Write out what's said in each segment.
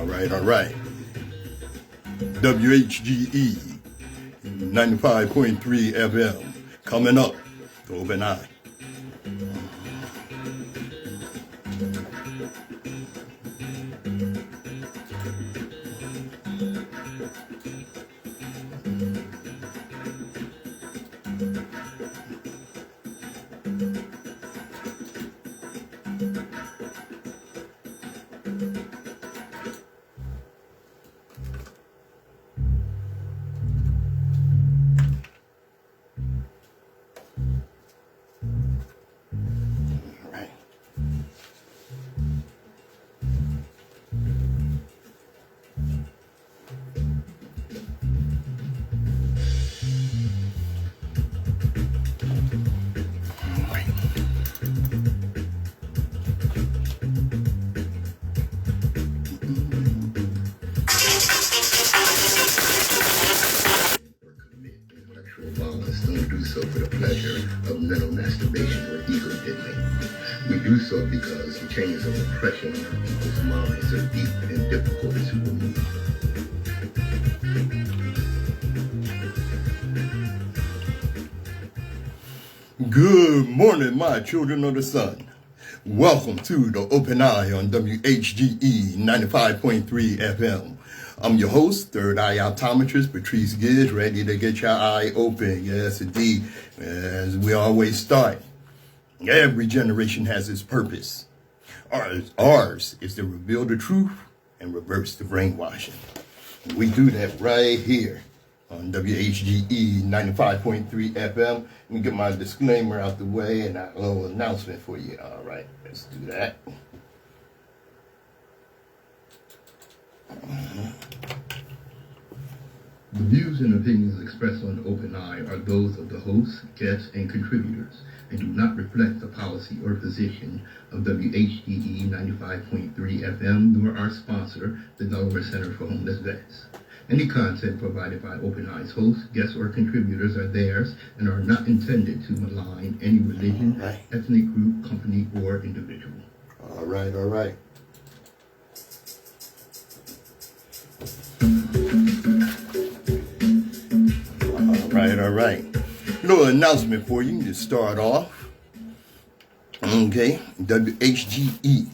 All right. WHGE 95.3 FM coming up. Open eye. Don't do so for the pleasure of mental masturbation or ego diddling. We do so because the chains of oppression in our people's minds are deep and difficult to remove. Good morning, my children of the sun. Welcome to the Open Eye on WHGE 95.3 FM. I'm your host, third eye optometrist, Patrice Gibbs, ready to get your eye open. Yes, indeed. As we always start, every generation has its purpose. Ours is to reveal the truth and reverse the brainwashing. And we do that right here on WHGE 95.3 FM. Let me get my disclaimer out the way and a little announcement for you. All right, let's do that. The views and opinions expressed on Open Eye are those of the hosts, guests, and contributors, and do not reflect the policy or position of WHGE 95.3 FM, nor our sponsor, the Delaware Center for Homeless Vets. Any content provided by Open Eye's hosts, guests, or contributors are theirs and are not intended to malign any religion, ethnic group, company, or individual. All right. All right. Little announcement for you to start off. Okay, WHGE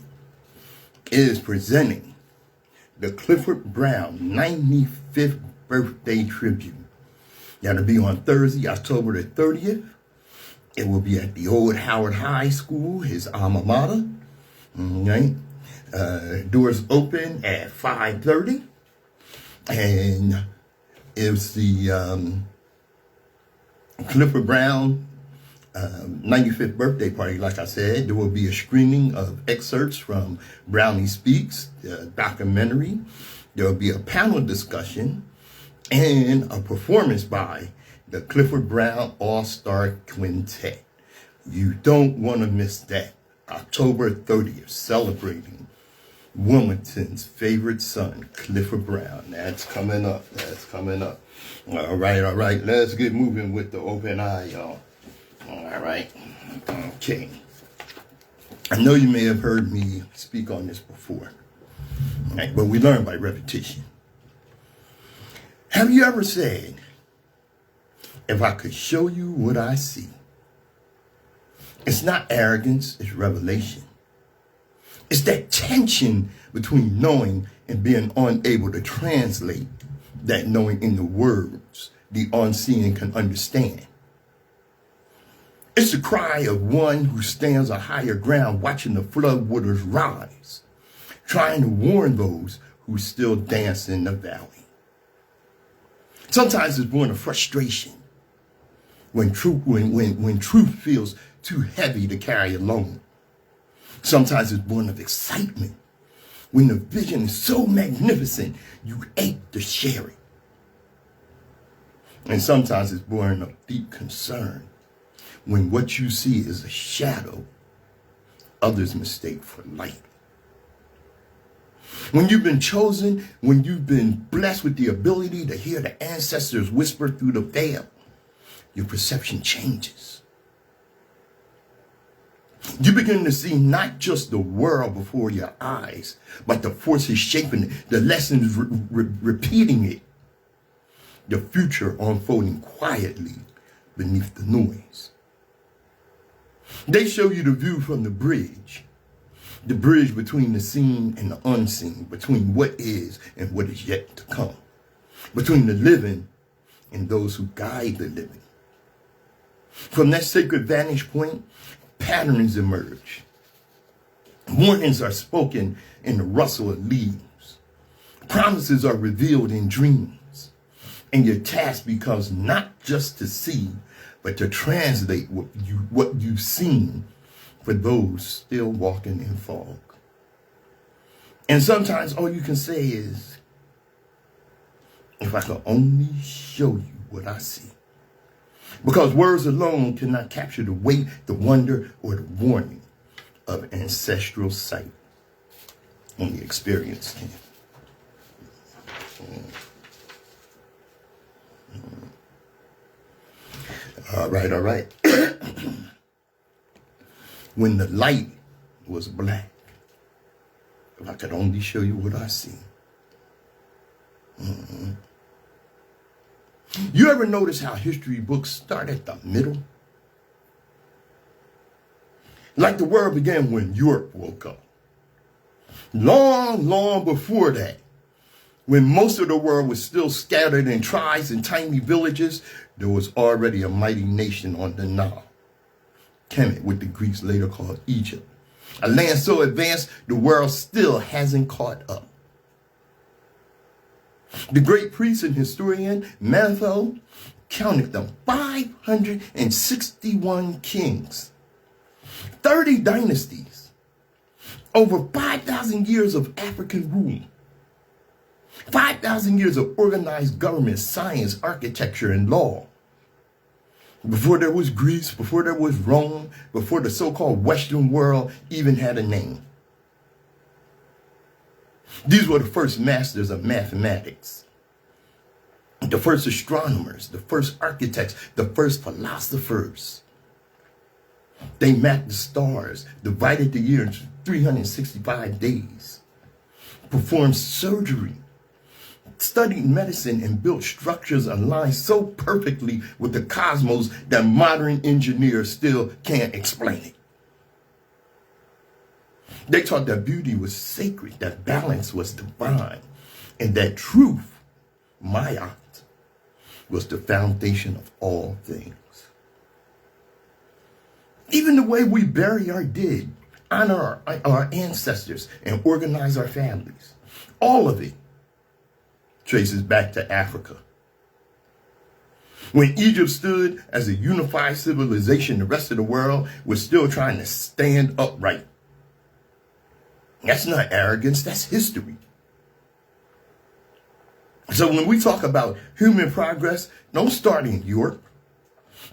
is presenting the Clifford Brown 95th birthday tribute. That'll be on Thursday, October the 30th. It will be at the old Howard High School, his alma mater. Okay. Doors open at 5:30. And it's the Clifford Brown 95th birthday party. Like I said, there will be a screening of excerpts from Brownie Speaks, the documentary. There will be a panel discussion and a performance by the Clifford Brown All-Star Quintet. You don't want to miss that. October 30th, celebrating Wilmington's favorite son, Clifford Brown. That's coming up. All right. Let's get moving with the Open Eye, y'all. All right. Okay. I know you may have heard me speak on this before, right, but we learn by repetition. Have you ever said, if I could show you what I see? It's not arrogance, it's revelation. It's that tension between knowing and being unable to translate that knowing in the words the unseen can understand. It's the cry of one who stands on higher ground watching the floodwaters rise, trying to warn those who still dance in the valley. Sometimes it's born of frustration when truth feels too heavy to carry alone. Sometimes it's born of excitement when the vision is so magnificent you ache to share it. And sometimes it's born of deep concern when what you see is a shadow others mistake for light. When you've been chosen, when you've been blessed with the ability to hear the ancestors whisper through the veil, your perception changes. You begin to see not just the world before your eyes, but the forces shaping it, the lessons repeating it, the future unfolding quietly beneath the noise. They show you the view from the bridge between the seen and the unseen, between what is and what is yet to come, between the living and those who guide the living. From that sacred vantage point, patterns emerge. Warnings are spoken in the rustle of leaves. Promises are revealed in dreams. And your task becomes not just to see, but to translate what you've seen for those still walking in fog. And sometimes all you can say is, if I could only show you what I see. Because words alone cannot capture the weight, the wonder, or the warning of ancestral sight. Only experience can. All right. When the light was black, if I could only show you what I see. You ever notice how history books start at the middle? Like the world began when Europe woke up. Long before that, when most of the world was still scattered in tribes and tiny villages, there was already a mighty nation on the Nile, Kemet, what the Greeks later called Egypt. A land so advanced, the world still hasn't caught up. The great priest and historian Manetho counted them 561 kings, 30 dynasties, over 5,000 years of African rule, 5,000 years of organized government, science, architecture, and law. Before there was Greece, before there was Rome, before the so-called Western world even had a name. These were the first masters of mathematics, the first astronomers, the first architects, the first philosophers. They mapped the stars, divided the year into 365 days, performed surgery, studied medicine, and built structures aligned so perfectly with the cosmos that modern engineers still can't explain it. They taught that beauty was sacred, that balance was divine, and that truth, Mayat, was the foundation of all things. Even the way we bury our dead, honor our ancestors, and organize our families, all of it traces back to Africa. When Egypt stood as a unified civilization, the rest of the world was still trying to stand upright. That's not arrogance, that's history. So when we talk about human progress, don't start in Europe.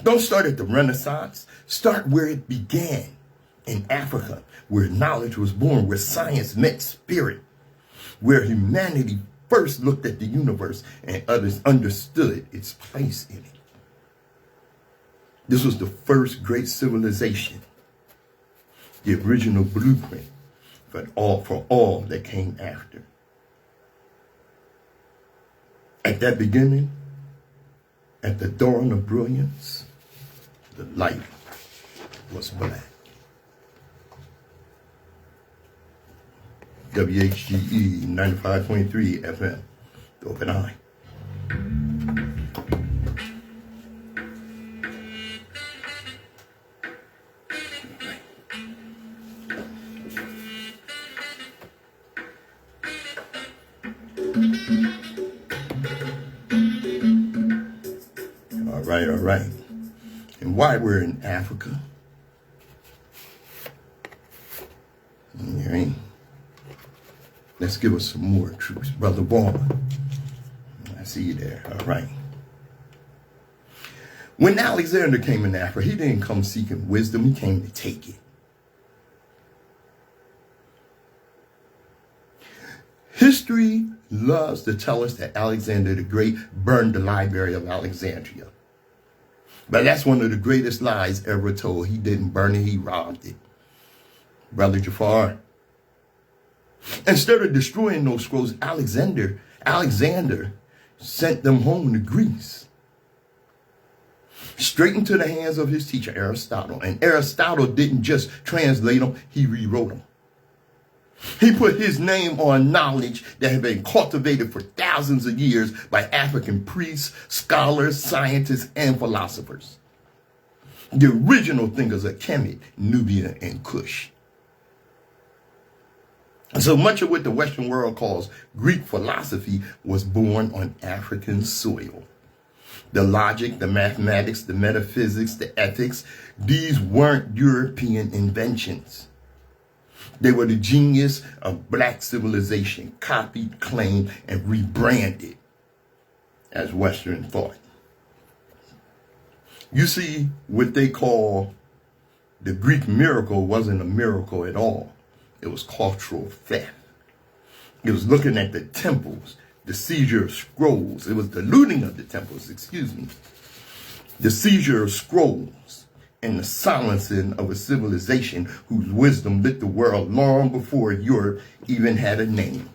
Don't start at the Renaissance. Start where it began, in Africa, where knowledge was born, where science met spirit, where humanity first looked at the universe and others understood its place in it. This was the first great civilization, the original blueprint for all that came after. At that beginning, at the dawn of brilliance, the light was black. WHGE 95.3 FM, the Open Eye. All right. And why we're in Africa? All right. Let's give us some more truths. Brother Baldwin, I see you there. All right. When Alexander came in Africa, he didn't come seeking wisdom. He came to take it. History loves to tell us that Alexander the Great burned the Library of Alexandria. But that's one of the greatest lies ever told. He didn't burn it, he robbed it. Brother Jafar. Instead of destroying those scrolls, Alexander sent them home to Greece, straight into the hands of his teacher, Aristotle. And Aristotle didn't just translate them, he rewrote them. He put his name on knowledge that had been cultivated for thousands of years by African priests, scholars, scientists, and philosophers. The original thinkers are Kemet, Nubia, and Kush. So much of what the Western world calls Greek philosophy was born on African soil. The logic, the mathematics, the metaphysics, the ethics, these weren't European inventions. They were the genius of black civilization, copied, claimed, and rebranded as Western thought. You see, what they call the Greek miracle wasn't a miracle at all. It was cultural theft. It was looking at the temples, the seizure of scrolls. It was the looting of the temples, the seizure of scrolls, and the silencing of a civilization whose wisdom lit the world long before Europe even had a name.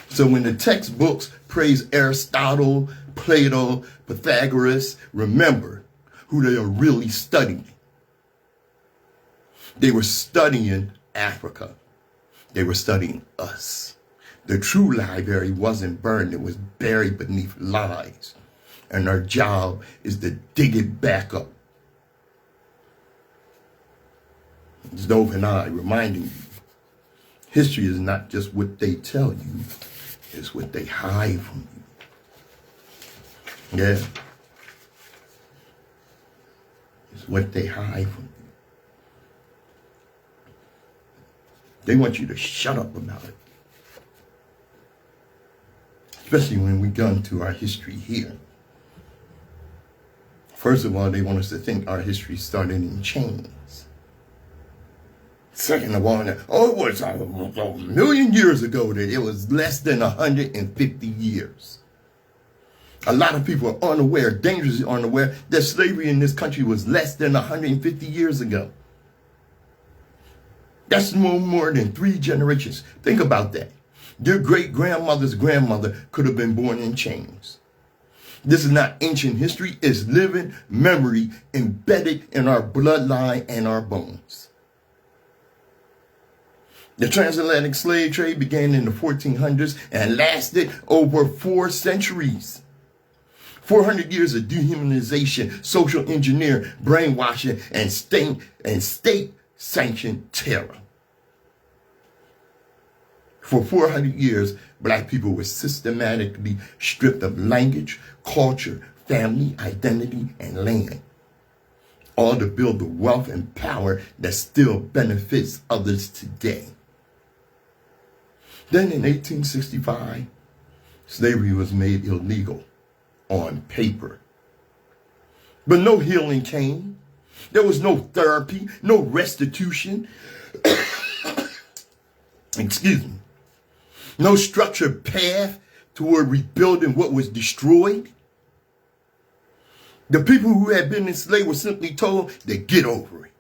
So when the textbooks praise Aristotle, Plato, Pythagoras, remember who they are really studying. They were studying Africa. They were studying us. The true library wasn't burned, it was buried beneath lies. And our job is to dig it back up. It's Dove and I reminding you, history is not just what they tell you, it's what they hide from you. Yeah. It's what they hide from you. They want you to shut up about it. Especially when we go into our history here. First of all, they want us to think our history started in chains. Second of all, it was a million years ago, that it was less than 150 years. A lot of people are unaware, dangerously unaware, that slavery in this country was less than 150 years ago. That's no more than 3 generations. Think about that. Your great-grandmother's grandmother could have been born in chains. This is not ancient history. It's living memory embedded in our bloodline and our bones. The transatlantic slave trade began in the 1400s and lasted over 4 centuries. 400 years of dehumanization, social engineering, brainwashing, and state-sanctioned terror. For 400 years, black people were systematically stripped of language, culture, family, identity, and land, all to build the wealth and power that still benefits others today. Then in 1865, slavery was made illegal on paper. But no healing came. There was no therapy, no restitution. Excuse me. No structured path toward rebuilding what was destroyed. The people who had been enslaved were simply told to get over it.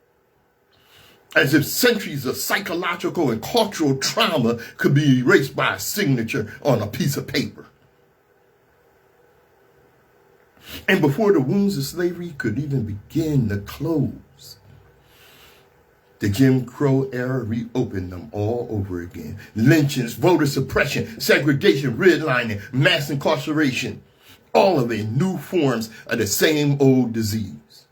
As if centuries of psychological and cultural trauma could be erased by a signature on a piece of paper. And before the wounds of slavery could even begin to close, the Jim Crow era reopened them all over again. Lynchings, voter suppression, segregation, redlining, mass incarceration, all of it new forms of the same old disease.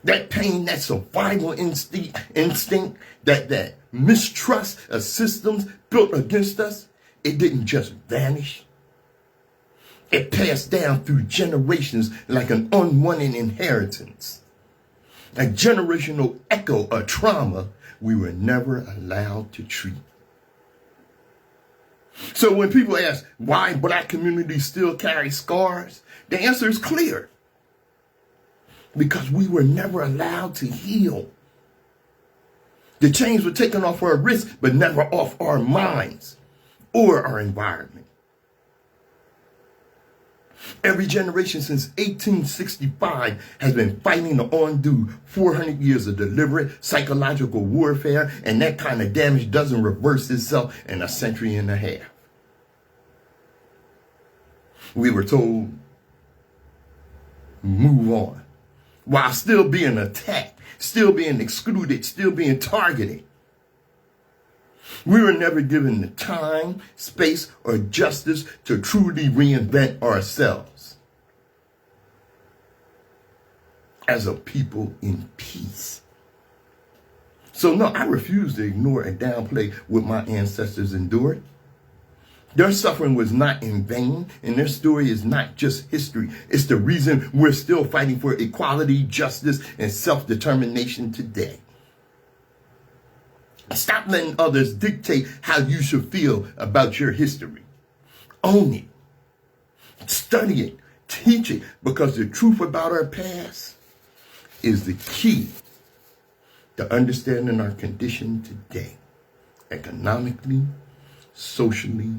That pain, that survival instinct, that mistrust of systems built against us, it didn't just vanish. It passed down through generations like an unwanted inheritance. A generational echo of trauma we were never allowed to treat. So when people ask why black communities still carry scars, the answer is clear. Because we were never allowed to heal. The chains were taken off our wrists, but never off our minds or our environment. Every generation since 1865 has been fighting to undo 400 years of deliberate psychological warfare, and that kind of damage doesn't reverse itself in a century and a half. We were told, move on, while still being attacked, still being excluded, still being targeted. We were never given the time, space, or justice to truly reinvent ourselves as a people in peace. So no, I refuse to ignore and downplay what my ancestors endured. Their suffering was not in vain, and their story is not just history. It's the reason we're still fighting for equality, justice, and self-determination today. Stop letting others dictate how you should feel about your history. Own it. Study it. Teach it. Because the truth about our past is the key to understanding our condition today. Economically, socially,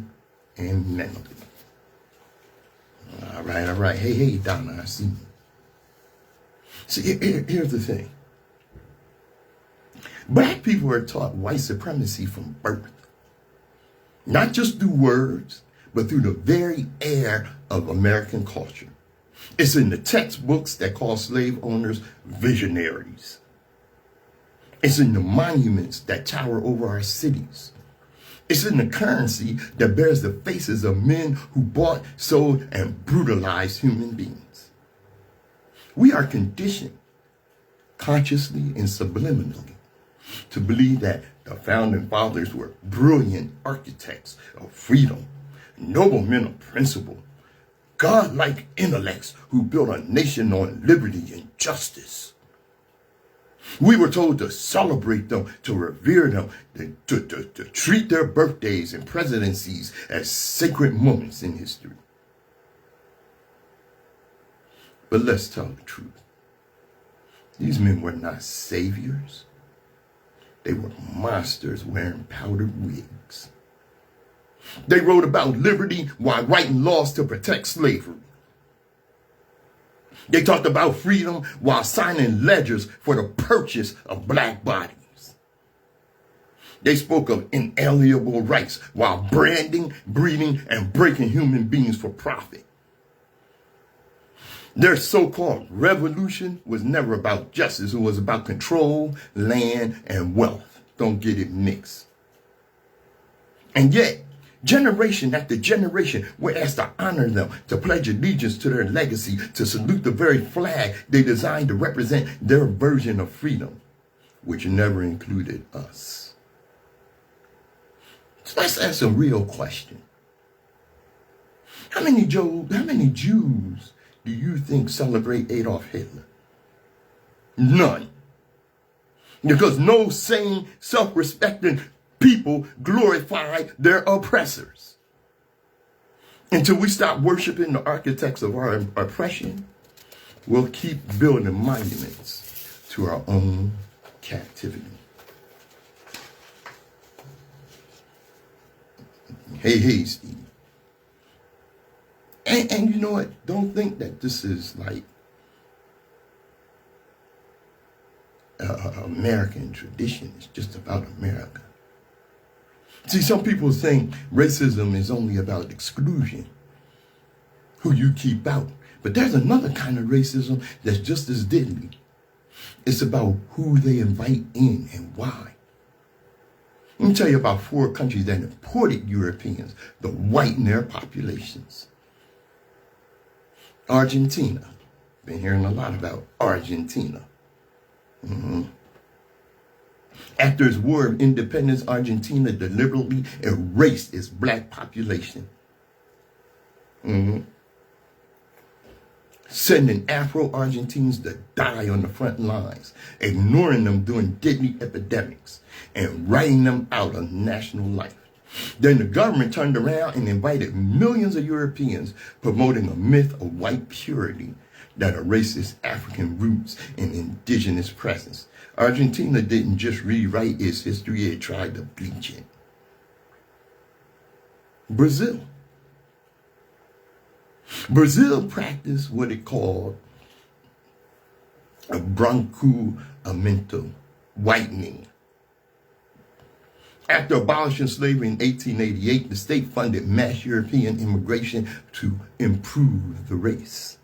and mentally. All right. Hey, Donna, I see you. See, here's the thing. Black people are taught white supremacy from birth. Not just through words, but through the very air of American culture. It's in the textbooks that call slave owners visionaries. It's in the monuments that tower over our cities. It's in the currency that bears the faces of men who bought, sold, and brutalized human beings. We are conditioned, consciously and subliminally, to believe that the founding fathers were brilliant architects of freedom, noble men of principle, godlike intellects who built a nation on liberty and justice. We were told to celebrate them, to revere them, to treat their birthdays and presidencies as sacred moments in history. But let's tell the truth. These men were not saviors. They were monsters wearing powdered wigs. They wrote about liberty while writing laws to protect slavery. They talked about freedom while signing ledgers for the purchase of black bodies. They spoke of inalienable rights while branding, breeding, and breaking human beings for profit. Their so-called revolution was never about justice. It was about control, land, and wealth. Don't get it mixed. And yet, generation after generation, we're asked to honor them, to pledge allegiance to their legacy, to salute the very flag they designed to represent their version of freedom, which never included us. So let's ask a real question. How many Jews do you think celebrate Adolf Hitler? None. Because no sane, self-respecting people glorify their oppressors. Until we stop worshiping the architects of our oppression, we'll keep building monuments to our own captivity. Hey, Steve. And you know what? Don't think that this is like American tradition. It's just about America. See, some people think racism is only about exclusion, who you keep out. But there's another kind of racism that's just as deadly. It's about who they invite in and why. Let me tell you about 4 countries that imported Europeans to whiten their populations. Argentina. Been hearing a lot about Argentina. After its War of Independence, Argentina deliberately erased its black population. Sending Afro-Argentines to die on the front lines, ignoring them during deadly epidemics, and writing them out of national life. Then the government turned around and invited millions of Europeans, promoting a myth of white purity that erases African roots and indigenous presence. Argentina didn't just rewrite its history, it tried to bleach it. Brazil. Brazil practiced what it called a branqueamento, whitening. After abolishing slavery in 1888, the state funded mass European immigration to improve the race.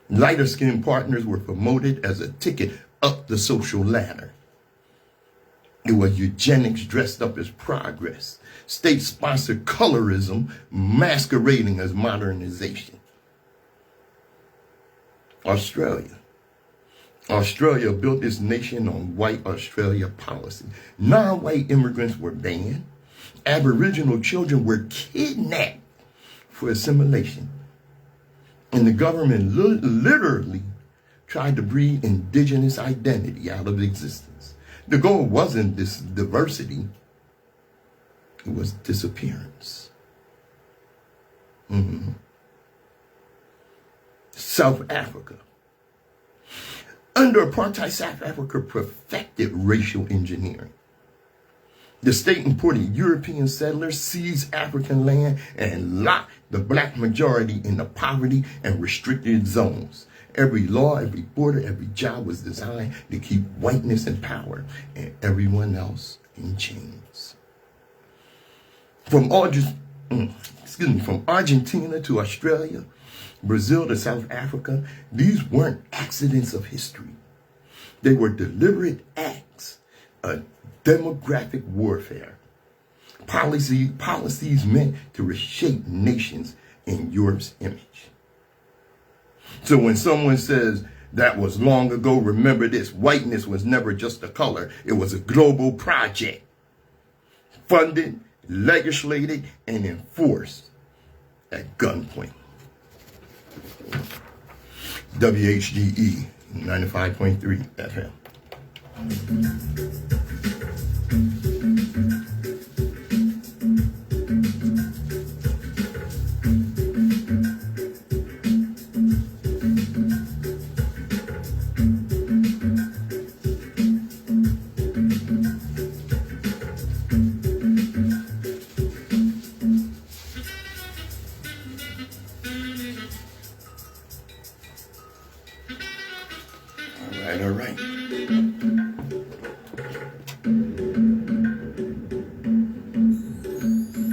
Lighter-skinned partners were promoted as a ticket up the social ladder. It was eugenics dressed up as progress. State-sponsored colorism masquerading as modernization. Australia built its nation on white Australia policy. Non-white immigrants were banned. Aboriginal children were kidnapped for assimilation. And the government literally tried to breed indigenous identity out of existence. The goal wasn't this diversity, it was disappearance. South Africa. Under apartheid, South Africa perfected racial engineering. The state imported European settlers, seized African land, and locked the black majority into poverty and restricted zones. Every law, every border, every job was designed to keep whiteness in power and everyone else in chains. From Argentina to Australia, Brazil to South Africa, these weren't accidents of history. They were deliberate acts of demographic warfare. Policies meant to reshape nations in Europe's image. So when someone says that was long ago, remember this: whiteness was never just a color. It was a global project, funded, legislated, and enforced at gunpoint. WHGE 95.3 FM. All right.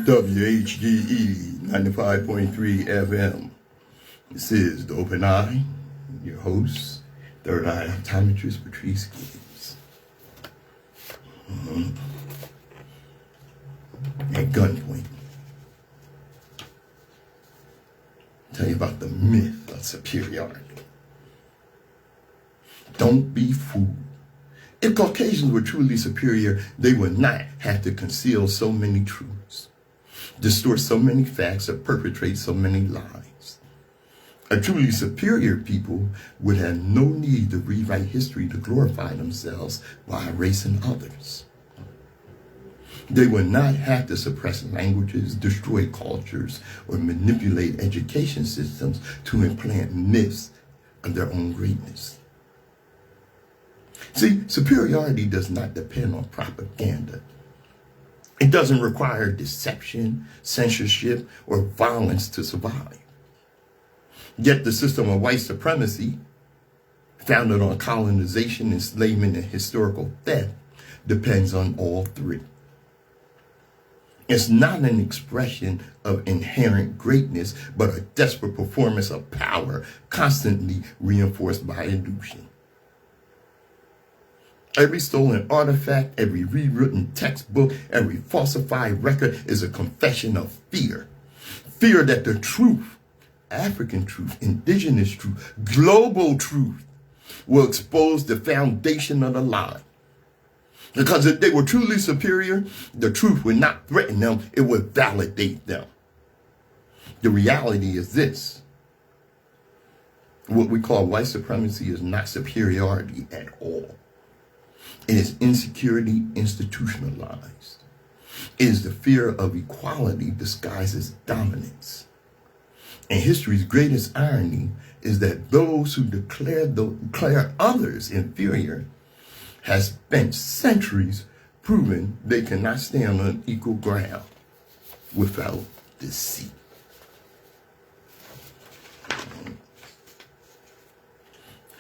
WHGE 95.3 FM. This is The Open Eye, your host, Third Eye Optometrist Patrice Gibbs. At gunpoint. Tell you about the myth of superiority. Don't be fooled. If Caucasians were truly superior, they would not have to conceal so many truths, distort so many facts, or perpetrate so many lies. A truly superior people would have no need to rewrite history to glorify themselves while erasing others. They would not have to suppress languages, destroy cultures, or manipulate education systems to implant myths of their own greatness. See, superiority does not depend on propaganda. It doesn't require deception, censorship, or violence to survive. Yet the system of white supremacy, founded on colonization, enslavement, and historical theft, depends on all three. It's not an expression of inherent greatness, but a desperate performance of power, constantly reinforced by illusion. Every stolen artifact, every rewritten textbook, every falsified record is a confession of fear. Fear that the truth, African truth, indigenous truth, global truth, will expose the foundation of the lie. Because if they were truly superior, the truth would not threaten them, it would validate them. The reality is this: what we call white supremacy is not superiority at all. It is insecurity institutionalized. It is the fear of equality disguised as dominance. And history's greatest irony is that those who declare others inferior has spent centuries proving they cannot stand on equal ground without deceit.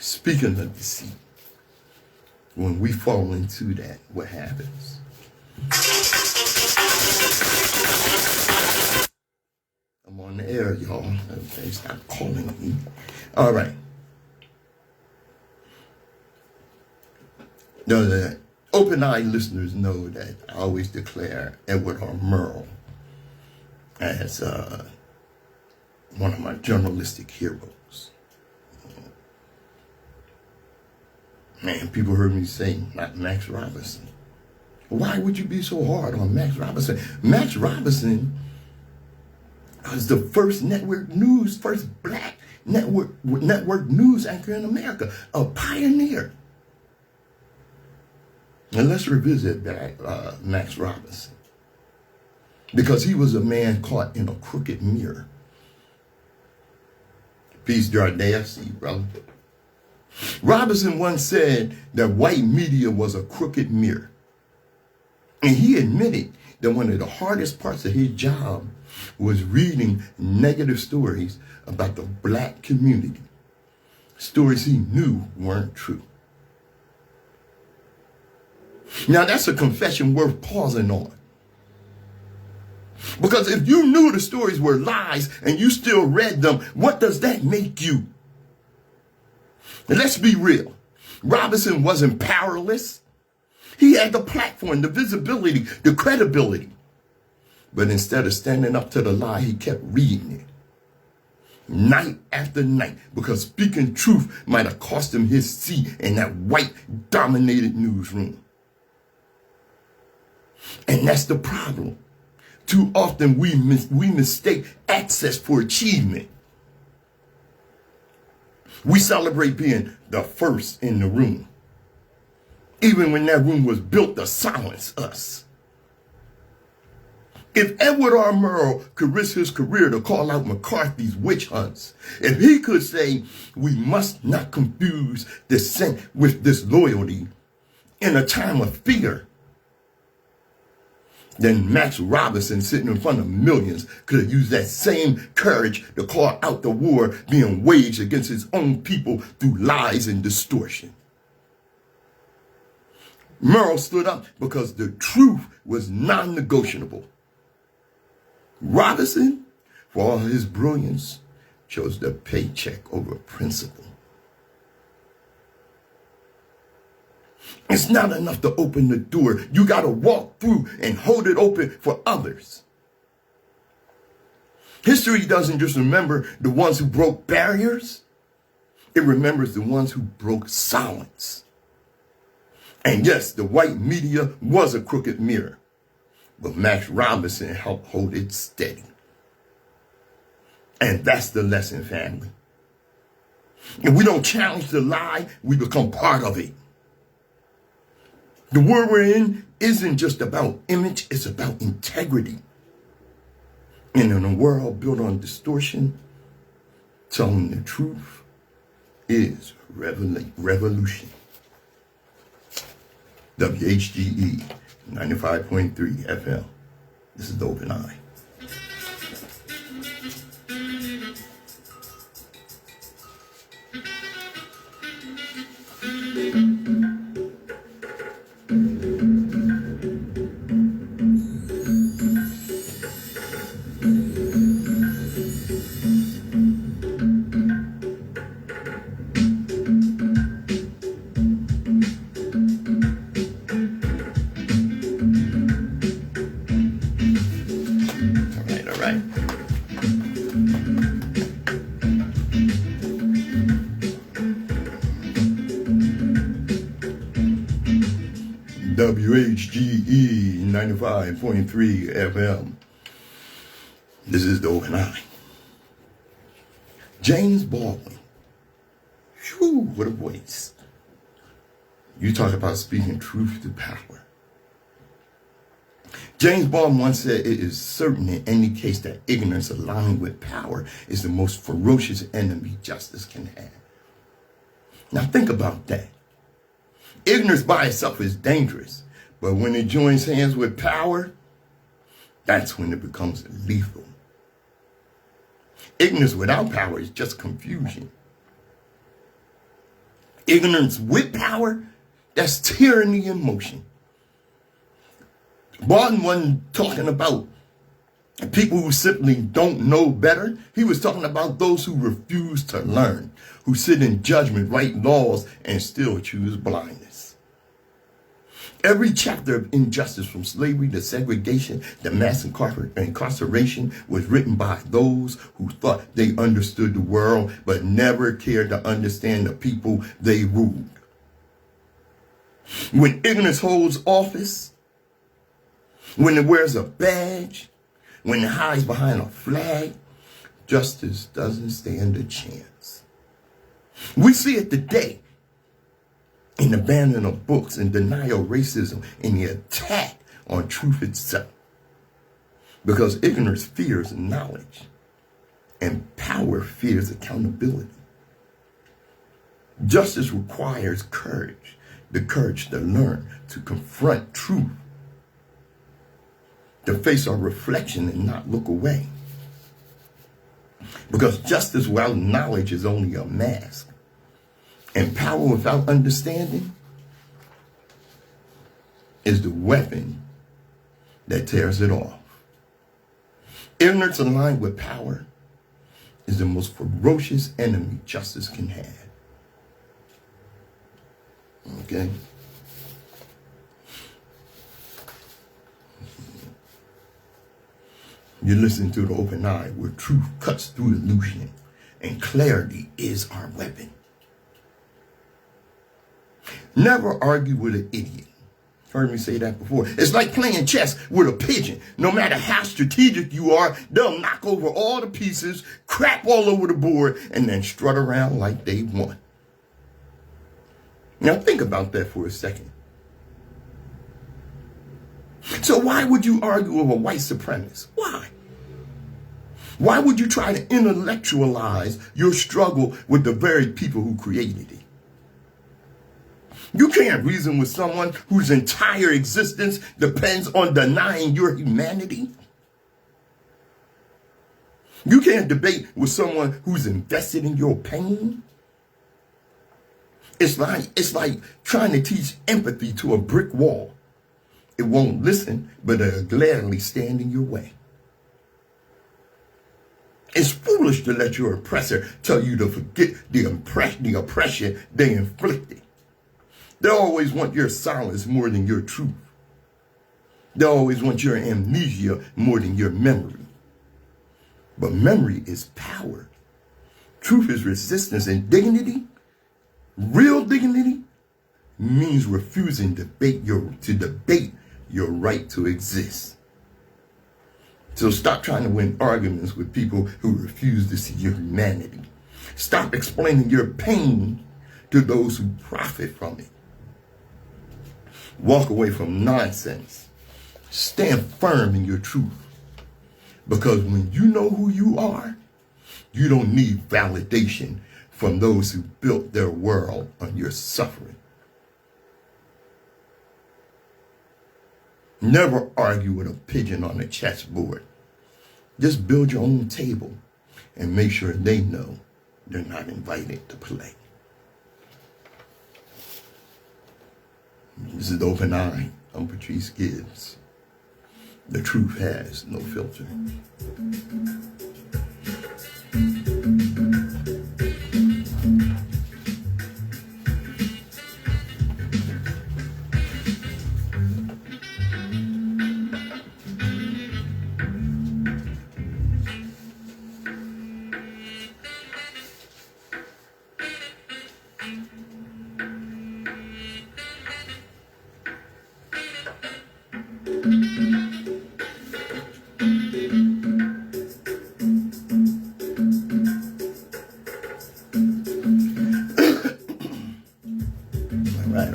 Speaking of deceit, when we fall into that, what happens? I'm on the air, y'all. Okay, stop calling me. All right. The open-eye listeners know that I always declare Edward R. Murrow as one of my journalistic heroes. Man, people heard me say, not Max Robinson. Why would you be so hard on Max Robinson? Max Robinson was the first first black network news anchor in America, a pioneer. And let's revisit that, Max Robinson, because he was a man caught in a crooked mirror. Peace, Darday, I see you, brother. Robinson once said that white media was a crooked mirror. And he admitted that one of the hardest parts of his job was reading negative stories about the black community. Stories he knew weren't true. Now that's a confession worth pausing on. Because if you knew the stories were lies and you still read them, what does that make you? And let's be real. Robinson wasn't powerless. He had the platform, the visibility, the credibility. But instead of standing up to the lie, he kept reading it. Night after night, because speaking truth might have cost him his seat in that white-dominated newsroom. And that's the problem. Too often we mistake access for achievement. We celebrate being the first in the room, even when that room was built to silence us. If Edward R. Murrow could risk his career to call out McCarthy's witch hunts, if he could say, we must not confuse dissent with disloyalty in a time of fear, then Max Robinson, sitting in front of millions, could have used that same courage to call out the war being waged against his own people through lies and distortion. Murrow stood up because the truth was non-negotiable. Robinson, for all his brilliance, chose the paycheck over principle. It's not enough to open the door. You got to walk through and hold it open for others. History doesn't just remember the ones who broke barriers. It remembers the ones who broke silence. And yes, the white media was a crooked mirror, but Max Robinson helped hold it steady. And that's the lesson, family. If we don't challenge the lie, we become part of it. The world we're in isn't just about image, it's about integrity. And in a world built on distortion, telling the truth is revolution. WHGE 95.3 FM. This is the Open Eye. WHGE 95.3 FM. This is the Open Eye. James Baldwin. Whew, what a voice. You talk about speaking truth to power. James Baldwin once said, it is certain in any case that ignorance aligned with power is the most ferocious enemy justice can have. Now think about that. Ignorance by itself is dangerous, but when it joins hands with power, that's when it becomes lethal. Ignorance without power is just confusion. Ignorance with power, that's tyranny in motion. Barton wasn't talking about people who simply don't know better. He was talking about those who refuse to learn, who sit in judgment, write laws, and still choose blindness. Every chapter of injustice, from slavery to segregation to mass incarceration, was written by those who thought they understood the world but never cared to understand the people they ruled. When ignorance holds office, when it wears a badge, when it hides behind a flag, justice doesn't stand a chance. We see it today in the banning of books and denial of racism and the attack on truth itself. Because ignorance fears knowledge and power fears accountability. Justice requires courage, the courage to learn, to confront truth, to face our reflection and not look away. Because justice without knowledge is only a mask. And power without understanding is the weapon that tears it off. Ignorance aligned with power is the most ferocious enemy justice can have. Okay? You listen to the open eye, where truth cuts through illusion and clarity is our weapon. Never argue with an idiot. Heard me say that before. It's like playing chess with a pigeon. No matter how strategic you are, they'll knock over all the pieces, crap all over the board, and then strut around like they won. Now think about that for a second. So why would you argue with a white supremacist? Why? Why would you try to intellectualize your struggle with the very people who created it? You can't reason with someone whose entire existence depends on denying your humanity. You can't debate with someone who's invested in your pain. It's like trying to teach empathy to a brick wall. It won't listen, but it'll gladly stand in your way. It's foolish to let your oppressor tell you to forget the oppression they inflicted. They always want your silence more than your truth. They always want your amnesia more than your memory. But memory is power. Truth is resistance, and dignity, real dignity, means refusing to debate your right to exist. So stop trying to win arguments with people who refuse to see your humanity. Stop explaining your pain to those who profit from it. Walk away from nonsense. Stand firm in your truth. Because when you know who you are, you don't need validation from those who built their world on your suffering. Never argue with a pigeon on a chessboard. Just build your own table and make sure they know they're not invited to play. This is the Open Eye. I'm Patrice Gibbs. The truth has no filter.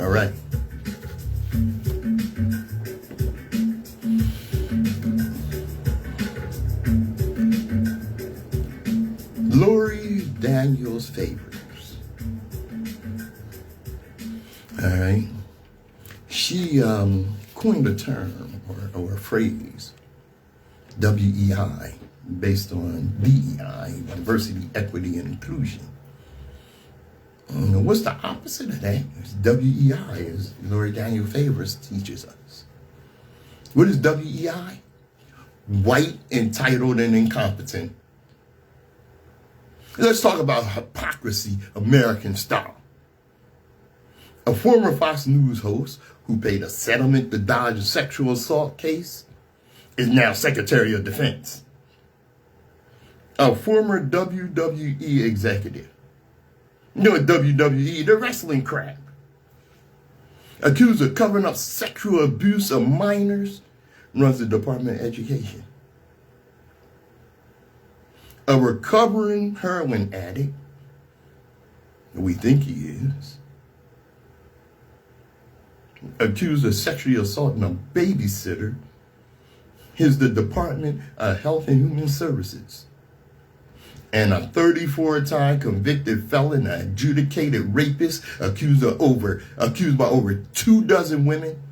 All right. Lori Daniels Favors. All right. She coined a term or a phrase, WEI, based on DEI, diversity, equity, and inclusion. And what's the opposite of that? It's WEI, as Lori Daniel Favors teaches us. What is WEI? White, entitled, and incompetent. Let's talk about hypocrisy, American style. A former Fox News host who paid a settlement to dodge a sexual assault case is now Secretary of Defense. A former WWE executive. You know what WWE, the wrestling crap. Accused of covering up sexual abuse of minors, runs the Department of Education. A recovering heroin addict, we think he is, accused of sexually assaulting a babysitter, is the Department of Health and Human Services. And a 34-time convicted felon, an adjudicated rapist, accused by over 24 women,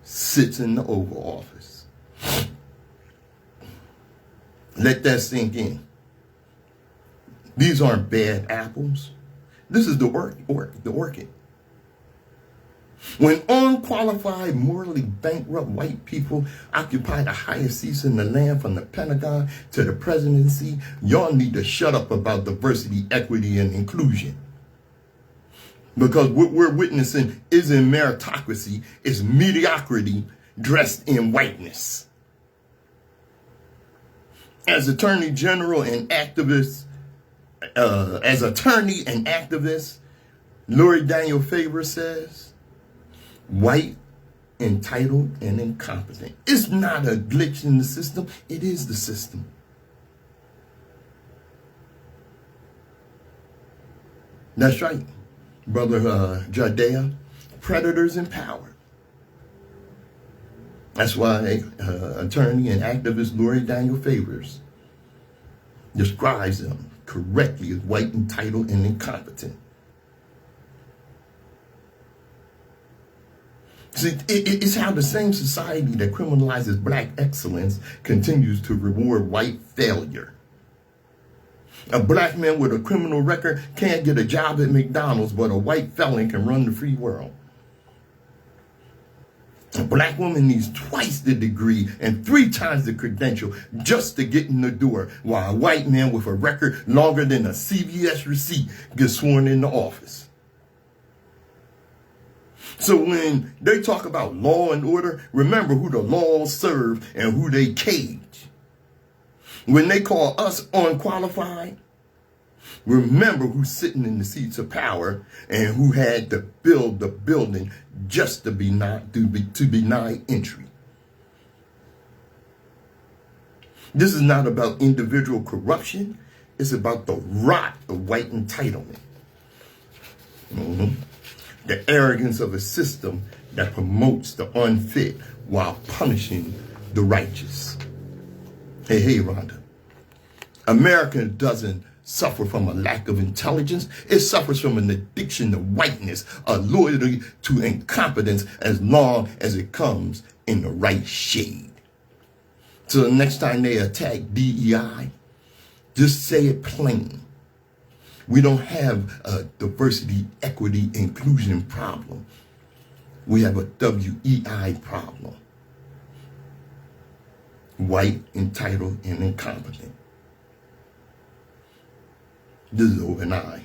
sits in the Oval Office. Let that sink in. These aren't bad apples. This is the orchid. When unqualified, morally bankrupt white people occupy the highest seats in the land, from the Pentagon to the presidency, y'all need to shut up about diversity, equity, and inclusion. Because what we're witnessing isn't meritocracy, it's mediocrity dressed in whiteness. As attorney and activist, Lori Daniel Favors says, white, entitled, and incompetent. It's not a glitch in the system. It is the system. That's right, Brother Jardea. Predators in power. That's why attorney and activist Lori Daniel Favors describes them correctly as white, entitled, and incompetent. See, it's how the same society that criminalizes black excellence continues to reward white failure. A black man with a criminal record can't get a job at McDonald's, but a white felon can run the free world. A black woman needs twice the degree and 3 times the credential just to get in the door, while a white man with a record longer than a CVS receipt gets sworn into office. So when they talk about law and order, remember who the laws serve and who they cage. When they call us unqualified, remember who's sitting in the seats of power and who had to build the building just to be deny entry. This is not about individual corruption. It's about the rot of white entitlement. The arrogance of a system that promotes the unfit while punishing the righteous. Hey, Rhonda. America doesn't suffer from a lack of intelligence. It suffers from an addiction to whiteness, a loyalty to incompetence, as long as it comes in the right shade. So the next time they attack DEI, just say it plain. We don't have a diversity, equity, inclusion problem. We have a WEI problem. White, entitled, and incompetent. This is open eye.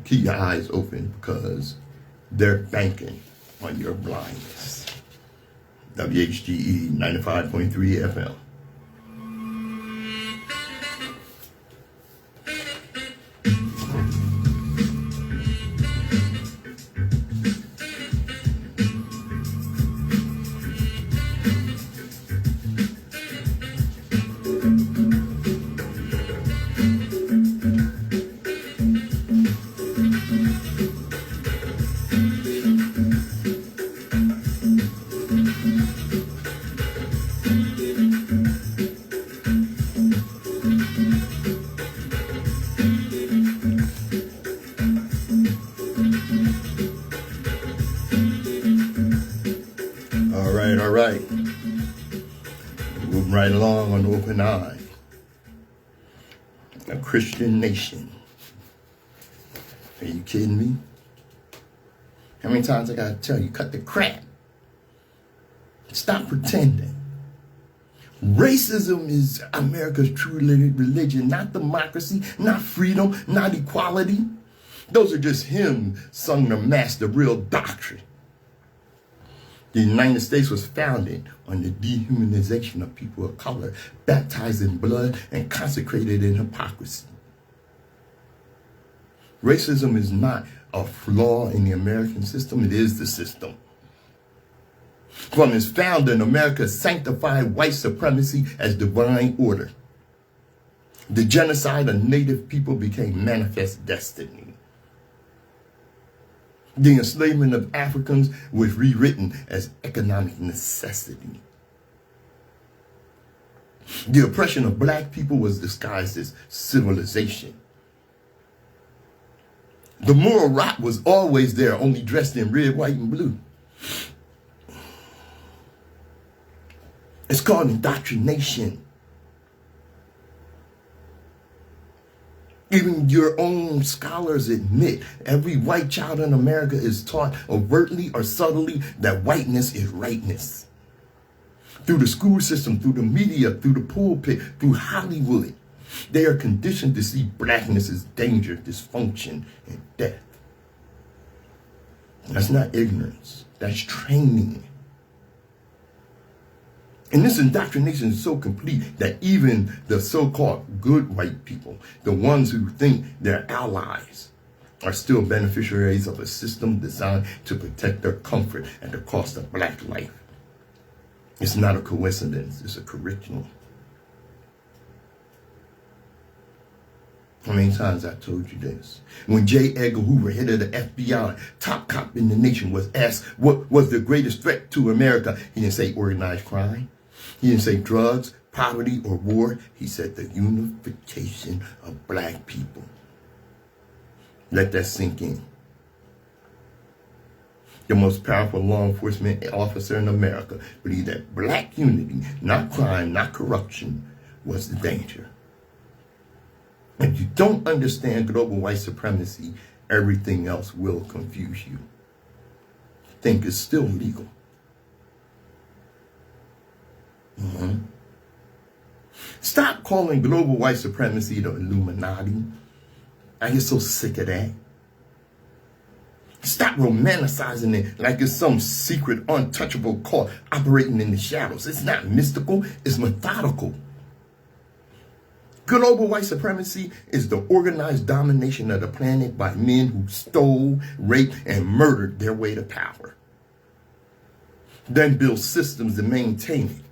Keep your eyes open because they're banking on your blindness. WHGE 95.3 FM. All right. Moving right along on Open Eye. A Christian nation. Are you kidding me? How many times I gotta tell you, cut the crap. Stop pretending. Racism is America's true religion, not democracy, not freedom, not equality. Those are just hymns sung to mask the real doctrine. The United States was founded on the dehumanization of people of color, baptized in blood and consecrated in hypocrisy. Racism is not a flaw in the American system, it is the system. From its founder, America sanctified white supremacy as divine order. The genocide of native people became manifest destiny. The enslavement of Africans was rewritten as economic necessity. The oppression of black people was disguised as civilization. The moral rot was always there, only dressed in red, white, and blue. It's called indoctrination. Even your own scholars admit every white child in America is taught overtly or subtly that whiteness is rightness. Through the school system, through the media, through the pulpit, through Hollywood, they are conditioned to see blackness as danger, dysfunction, and death. That's not ignorance. That's training. And this indoctrination is so complete that even the so-called good white people, the ones who think they're allies, are still beneficiaries of a system designed to protect their comfort at the cost of black life. It's not a coincidence, it's a curriculum. How many times I told you this? When J. Edgar Hoover, head of the FBI, top cop in the nation, was asked what was the greatest threat to America, he didn't say organized crime. He didn't say drugs, poverty, or war. He said the unification of black people. Let that sink in. The most powerful law enforcement officer in America believed that black unity, not crime, not corruption, was the danger. If you don't understand global white supremacy, everything else will confuse you. Think it's still legal. Stop calling global white supremacy the Illuminati. I get so sick of that. Stop romanticizing it like it's some secret, untouchable cult operating in the shadows. It's not mystical, it's methodical. Global white supremacy is the organized domination of the planet by men who stole, raped, and murdered their way to power. Then build systems to maintain it.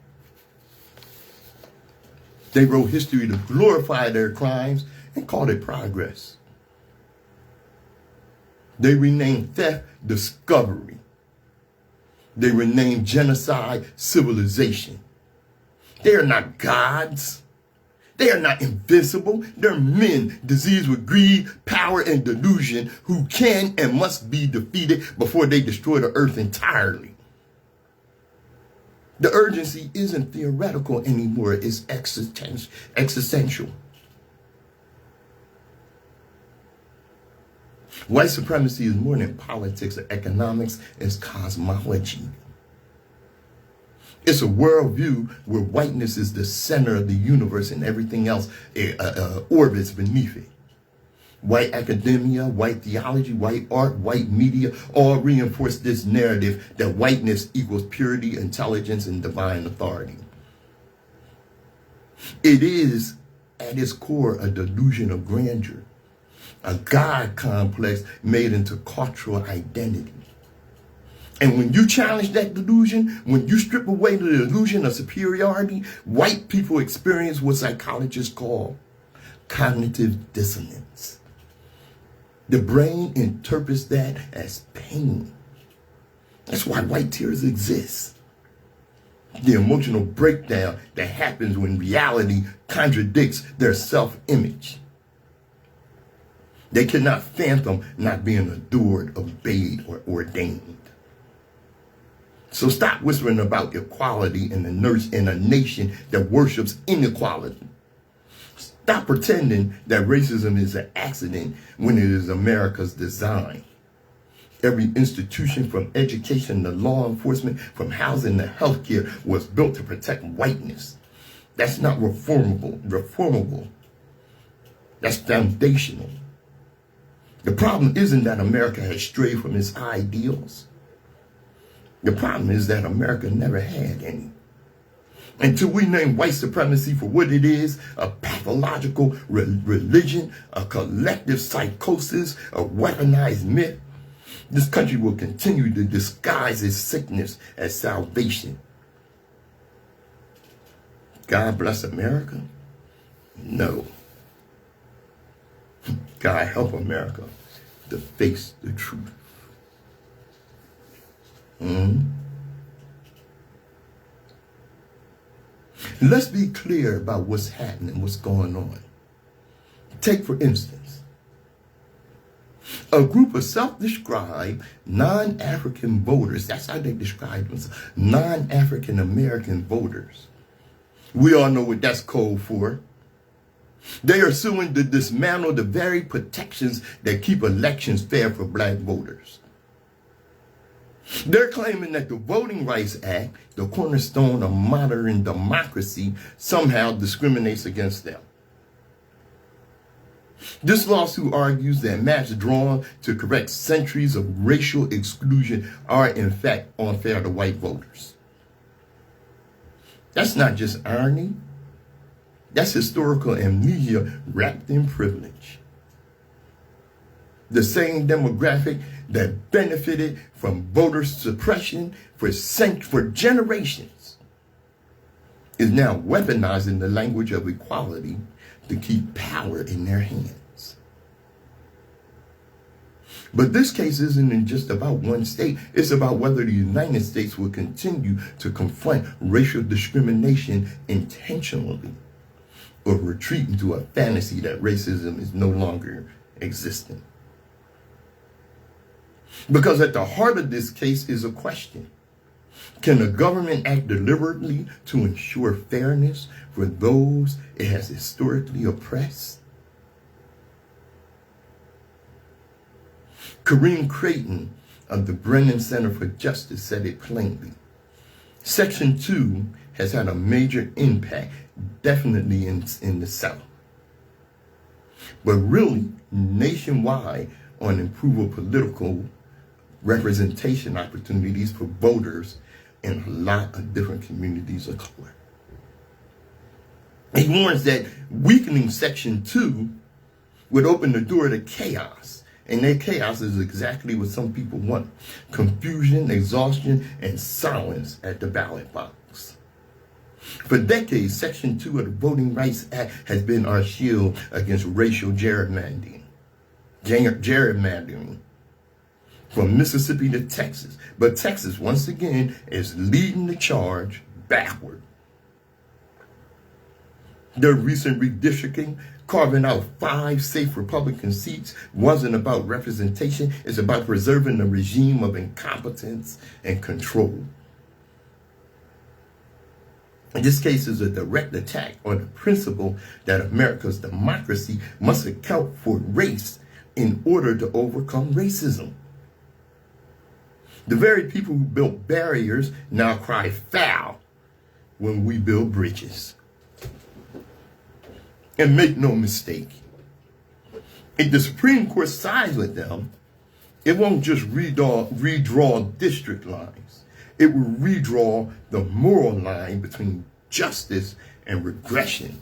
They wrote history to glorify their crimes and called it progress. They renamed theft discovery. They renamed genocide civilization. They are not gods. They are not invincible. They're men diseased with greed, power, and delusion who can and must be defeated before they destroy the earth entirely. The urgency isn't theoretical anymore, it's existential. White supremacy is more than politics or economics, it's cosmology. It's a worldview where whiteness is the center of the universe and everything else orbits beneath it. White academia, white theology, white art, white media, all reinforce this narrative that whiteness equals purity, intelligence, and divine authority. It is, at its core, a delusion of grandeur, a God complex made into cultural identity. And when you challenge that delusion, when you strip away the illusion of superiority, white people experience what psychologists call cognitive dissonance. The brain interprets that as pain. That's why white tears exist. The emotional breakdown that happens when reality contradicts their self-image. They cannot fathom not being adored, obeyed, or ordained. So stop whispering about equality in a nation that worships inequality. Stop pretending that racism is an accident when it is America's design. Every institution, from education to law enforcement, from housing to healthcare, was built to protect whiteness. That's not reformable. That's foundational. The problem isn't that America has strayed from its ideals. The problem is that America never had any. Until we name white supremacy for what it is, a pathological religion, a collective psychosis, a weaponized myth, this country will continue to disguise its sickness as salvation. God bless America? No. God help America to face the truth. Let's be clear about what's happening, what's going on. Take, for instance, a group of self-described non-African voters. That's how they describe themselves. Non-African American voters. We all know what that's code for. They are suing to dismantle the very protections that keep elections fair for black voters. They're claiming that the Voting Rights Act, the cornerstone of modern democracy, somehow discriminates against them. This lawsuit argues that maps drawn to correct centuries of racial exclusion are in fact unfair to white voters. That's not just irony. That's historical amnesia wrapped in privilege. The same demographic that benefited from voter suppression for generations is now weaponizing the language of equality to keep power in their hands. But this case isn't just about one state. It's about whether the United States will continue to confront racial discrimination intentionally or retreat into a fantasy that racism is no longer existent. Because at the heart of this case is a question. Can the government act deliberately to ensure fairness for those it has historically oppressed? Kareem Creighton of the Brennan Center for Justice said it plainly. Section 2 has had a major impact, definitely in the South, but really nationwide, on improving political representation opportunities for voters in a lot of different communities of color. He warns that weakening Section 2 would open the door to chaos. And that chaos is exactly what some people want. Confusion, exhaustion, and silence at the ballot box. For decades, Section 2 of the Voting Rights Act has been our shield against racial gerrymandering. From Mississippi to Texas. But Texas, once again, is leading the charge backward. Their recent redistricting, carving out 5 safe Republican seats, wasn't about representation. It's about preserving a regime of incompetence and control. And this case is a direct attack on the principle that America's democracy must account for race in order to overcome racism. The very people who built barriers now cry foul when we build bridges. And make no mistake, if the Supreme Court sides with them, it won't just redraw district lines. It will redraw the moral line between justice and regression.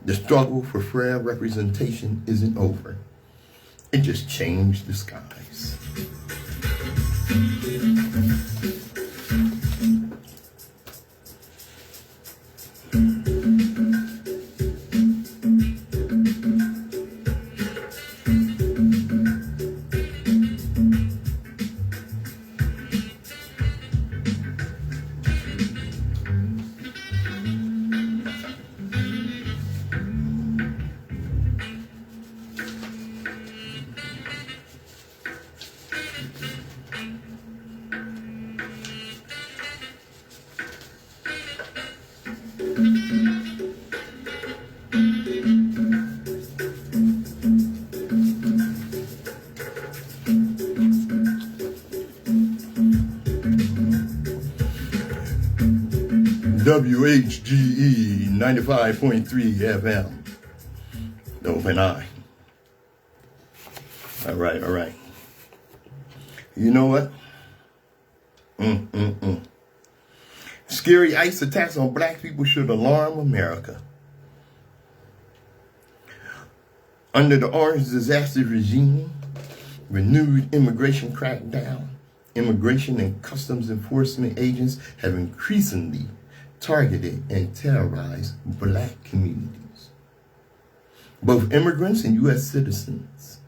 The struggle for fair representation isn't over. It just changed the skies. WHGE 95.3 FM. The Open Eye. All right. You know what? Scary ICE attacks on black people should alarm America. Under the Orange disaster regime, renewed immigration crackdown, immigration and customs enforcement agents have increasingly targeted and terrorized black communities. Both immigrants and U.S. citizens.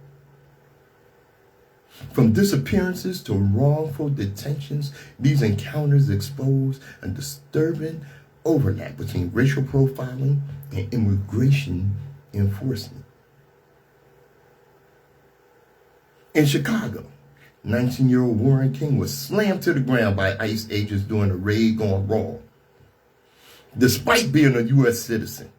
From disappearances to wrongful detentions, these encounters expose a disturbing overlap between racial profiling and immigration enforcement. In Chicago, 19-year-old Warren King was slammed to the ground by ICE agents during a raid gone wrong, despite being a U.S. citizen.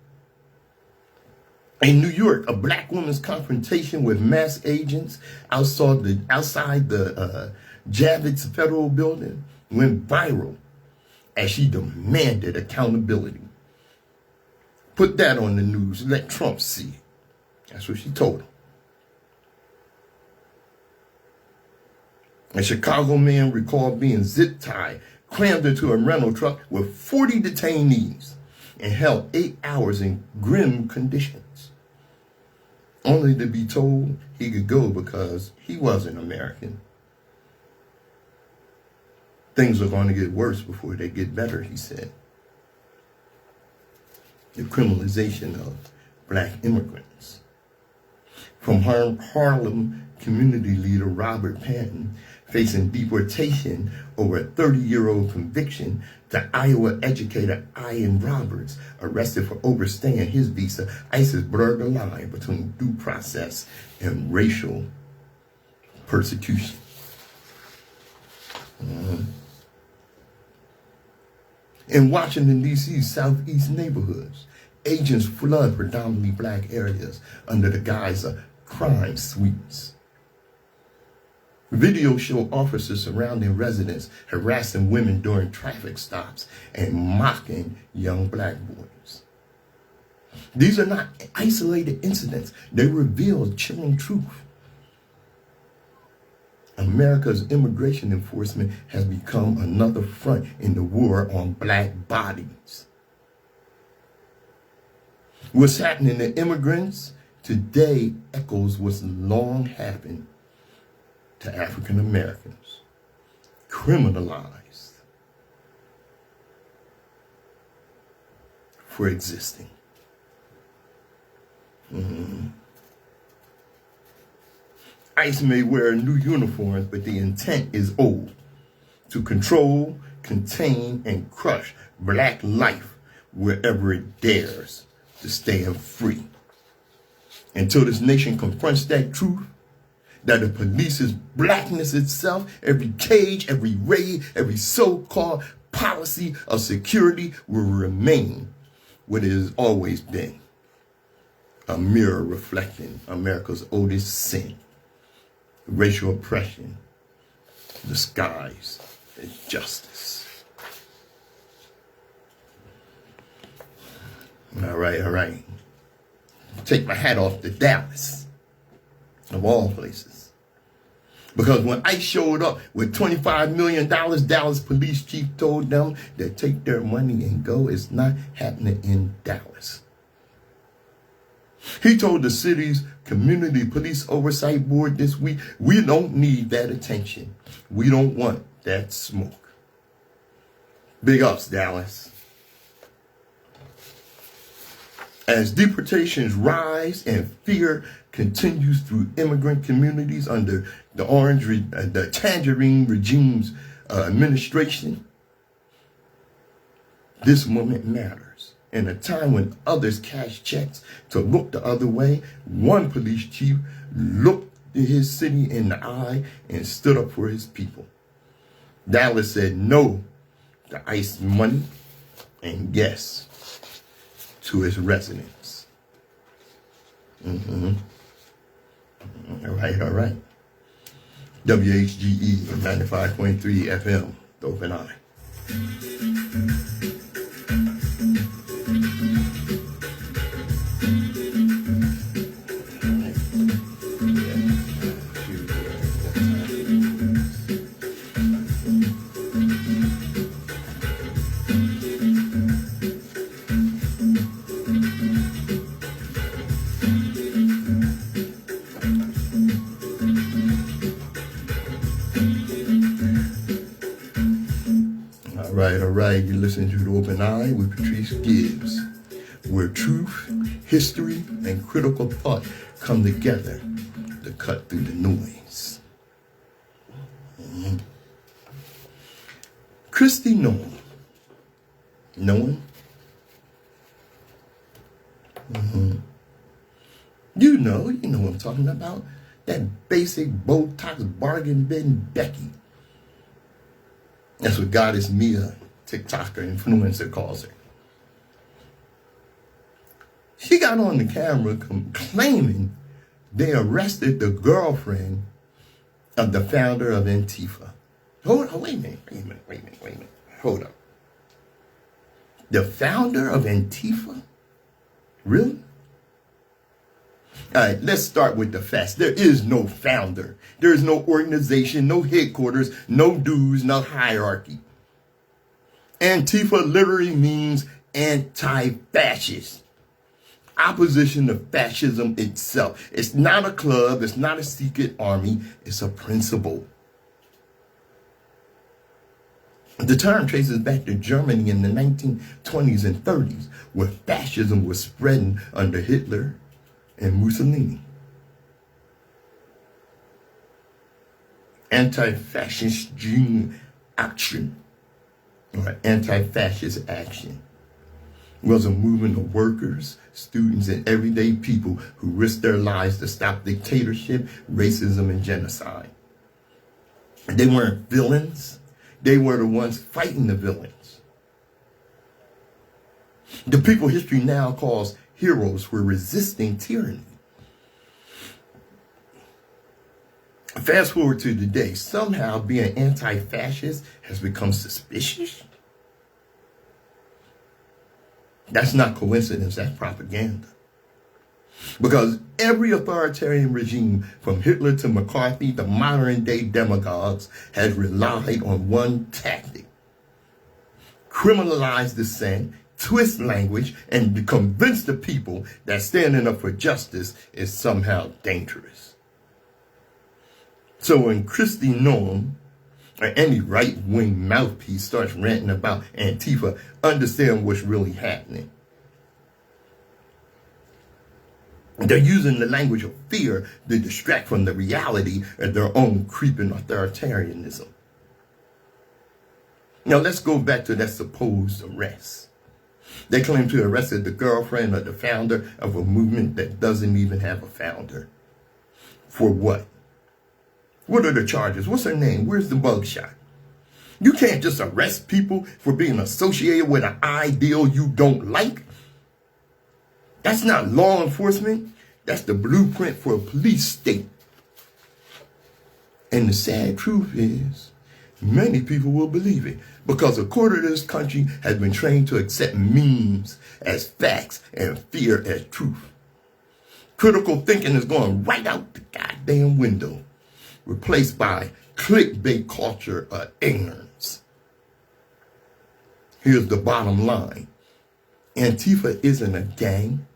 In New York, a black woman's confrontation with mass agents outside the Javits Federal Building went viral as she demanded accountability. Put that on the news. Let Trump see it. That's what she told him. A Chicago man recalled being zip-tied, crammed into a rental truck with 40 detainees, and held 8 hours in grim conditions, only to be told he could go because he wasn't American. Things are going to get worse before they get better, he said. The criminalization of black immigrants. From Harlem community leader Robert Patton, facing deportation over a 30-year-old conviction, to Iowa educator Ian Roberts, arrested for overstaying his visa. ICE has blurred the line between due process and racial persecution. In Washington, D.C.'s southeast neighborhoods, agents flood predominantly black areas under the guise of crime sweeps. Videos show officers surrounding residents, harassing women during traffic stops, and mocking young black boys. These are not isolated incidents. They reveal chilling truth. America's immigration enforcement has become another front in the war on black bodies. What's happening to immigrants today echoes what's long happened to African Americans, criminalized for existing. ICE may wear new uniforms, but the intent is old: to control, contain, and crush black life wherever it dares to stand free. Until this nation confronts that truth, that the police is blackness itself, every cage, every raid, every so-called policy of security will remain what it has always been: a mirror reflecting America's oldest sin, racial oppression disguised as justice. All right. Take my hat off to Dallas, of all places. Because when ICE showed up with $25 million, Dallas police chief told them to take their money and go. It's not happening in Dallas. He told the city's Community Police Oversight Board this week, we don't need that attention. We don't want that smoke. Big ups, Dallas. As deportations rise and fear continues through immigrant communities under the Tangerine regime's administration, this moment matters. In a time when others cash checks to look the other way, one police chief looked his city in the eye and stood up for his people. Dallas said no to ICE money and yes to its residents. All right. WHGE 95.3 FM, the Open Eye. glad you're listening to The Open Eye with Patrice Gibbs, where truth, history, and critical thought come together to cut through the noise. Kristi Noem. Knowing? You know what I'm talking about. That basic Botox bargain bin Becky. That's what Goddess Mia, TikToker, influencer, calls her. She got on the camera claiming they arrested the girlfriend of the founder of Antifa. Hold on, wait a minute. Hold up. The founder of Antifa? Really? All right, let's start with the facts. There is no founder. There is no organization, no headquarters, no dues, no hierarchy. Antifa literally means anti-fascist. Opposition to fascism itself. It's not a club. It's not a secret army. It's a principle. The term traces back to Germany in the 1920s and 30s, where fascism was spreading under Hitler and Mussolini. Anti-fascist action, or anti-fascist action, was a movement of workers, students, and everyday people who risked their lives to stop dictatorship, racism, and genocide. They weren't villains. They were the ones fighting the villains. The people history now calls heroes were resisting tyranny. Fast forward to today, somehow being anti-fascist has become suspicious. That's not coincidence, that's propaganda. Because every authoritarian regime, from Hitler to McCarthy to modern day demagogues, has relied on one tactic: criminalize dissent, twist language, and convince the people that standing up for justice is somehow dangerous. So when Kristi Noem, or any right-wing mouthpiece, starts ranting about Antifa, understand what's really happening. They're using the language of fear to distract from the reality of their own creeping authoritarianism. Now let's go back to that supposed arrest. They claim to have arrested the girlfriend of the founder of a movement that doesn't even have a founder. For what? What are the charges? What's her name? Where's the mugshot? You can't just arrest people for being associated with an ideal you don't like. That's not law enforcement. That's the blueprint for a police state. And the sad truth is, many people will believe it, because a quarter of this country has been trained to accept memes as facts and fear as truth. Critical thinking is going right out the goddamn window, replaced by clickbait culture of ignorance. Here's the bottom line. Antifa isn't a gang.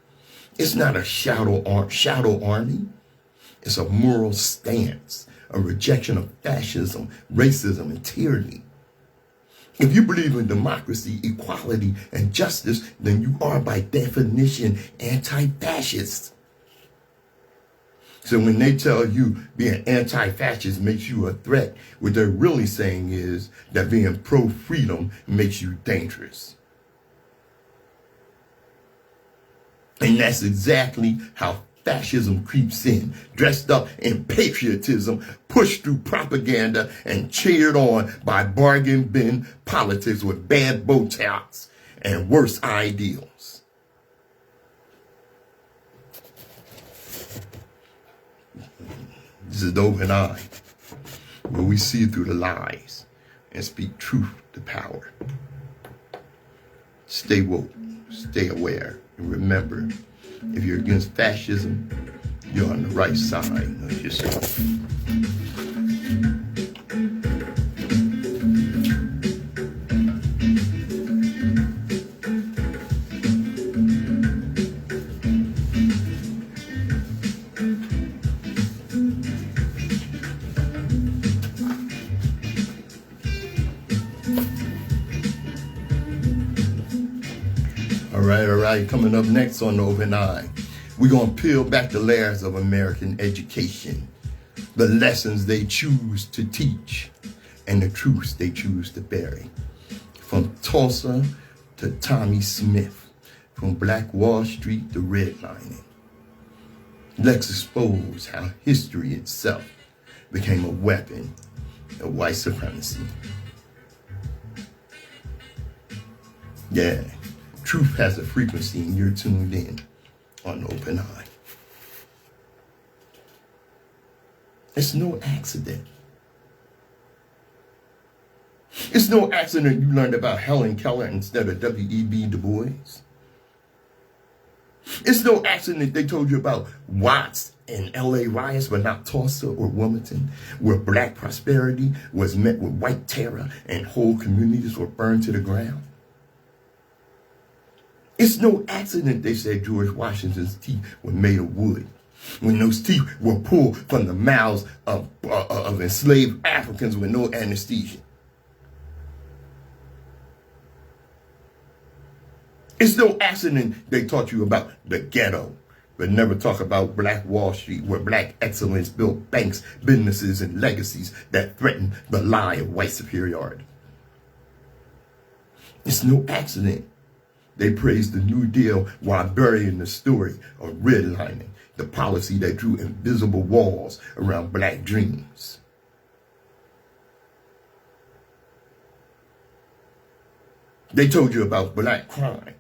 It's not a shadow army. It's a moral stance, a rejection of fascism, racism, and tyranny. If you believe in democracy, equality, and justice, then you are by definition anti-fascist. So when they tell you being anti-fascist makes you a threat, what they're really saying is that being pro-freedom makes you dangerous. And that's exactly how fascism creeps in, dressed up in patriotism, pushed through propaganda, and cheered on by bargain bin politics with bad Botox and worse ideals. This is the Open Eye, where we see through the lies and speak truth to power. Stay woke, stay aware, and remember, if you're against fascism, you're on the right side of history. right, coming up next on the Open Eye, we're going to peel back the layers of American education, the lessons they choose to teach, and the truths they choose to bury. From Tulsa to Tommy Smith, from Black Wall Street to redlining. Let's expose how history itself became a weapon of white supremacy. Yeah, truth has a frequency and you're tuned in on the Open Eye. It's no accident. It's no accident you learned about Helen Keller instead of W.E.B. Du Bois. It's no accident they told you about Watts and L.A. riots, but not Tulsa or Wilmington, where black prosperity was met with white terror and whole communities were burned to the ground. It's no accident they said George Washington's teeth were made of wood, when those teeth were pulled from the mouths of enslaved Africans with no anesthesia. It's no accident they taught you about the ghetto, but never talk about Black Wall Street, where black excellence built banks, businesses, and legacies that threatened the lie of white superiority. It's no accident they praised the New Deal while burying the story of redlining, the policy that drew invisible walls around black dreams. They told you about black crime.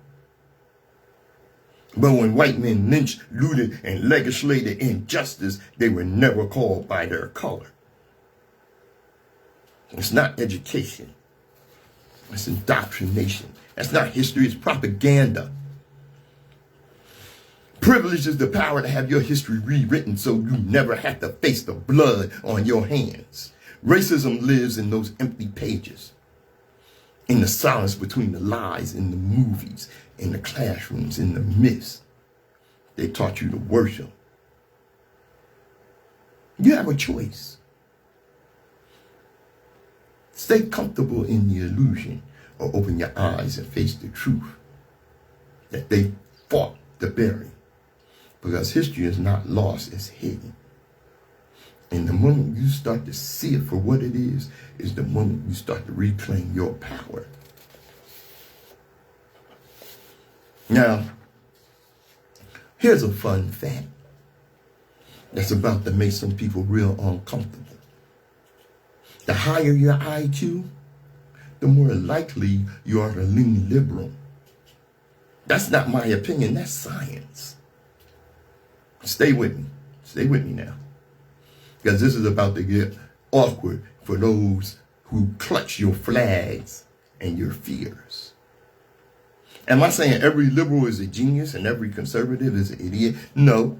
But when white men lynched, looted, and legislated injustice, they were never called by their color. It's not education. It's indoctrination. That's not history, it's propaganda. Privilege is the power to have your history rewritten so you never have to face the blood on your hands. Racism lives in those empty pages, in the silence between the lies in the movies, in the classrooms, in the myths. They taught you to worship. You have a choice. Stay comfortable in the illusion, or open your eyes and face the truth that they fought to bury. Because history is not lost, it's hidden. And the moment you start to see it for what it is the moment you start to reclaim your power. Now, here's a fun fact that's about to make some people real uncomfortable. The higher your IQ, the more likely you are to lean liberal. That's not my opinion, that's science. Stay with me. Stay with me now. Because this is about to get awkward for those who clutch your flags and your fears. Am I saying every liberal is a genius and every conservative is an idiot? No.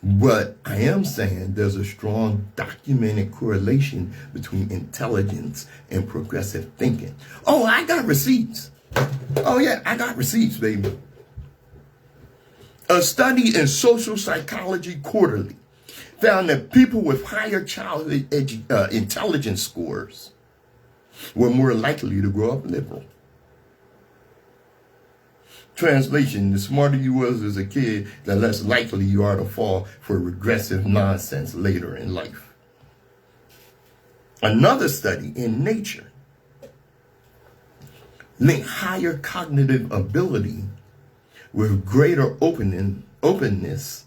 But I am saying there's a strong documented correlation between intelligence and progressive thinking. Oh, I got receipts. Oh yeah, I got receipts, baby. A study in Social Psychology Quarterly found that people with higher childhood intelligence scores were more likely to grow up liberal. Translation: the smarter you was as a kid, the less likely you are to fall for regressive nonsense later in life. Another study in Nature linked higher cognitive ability with greater openness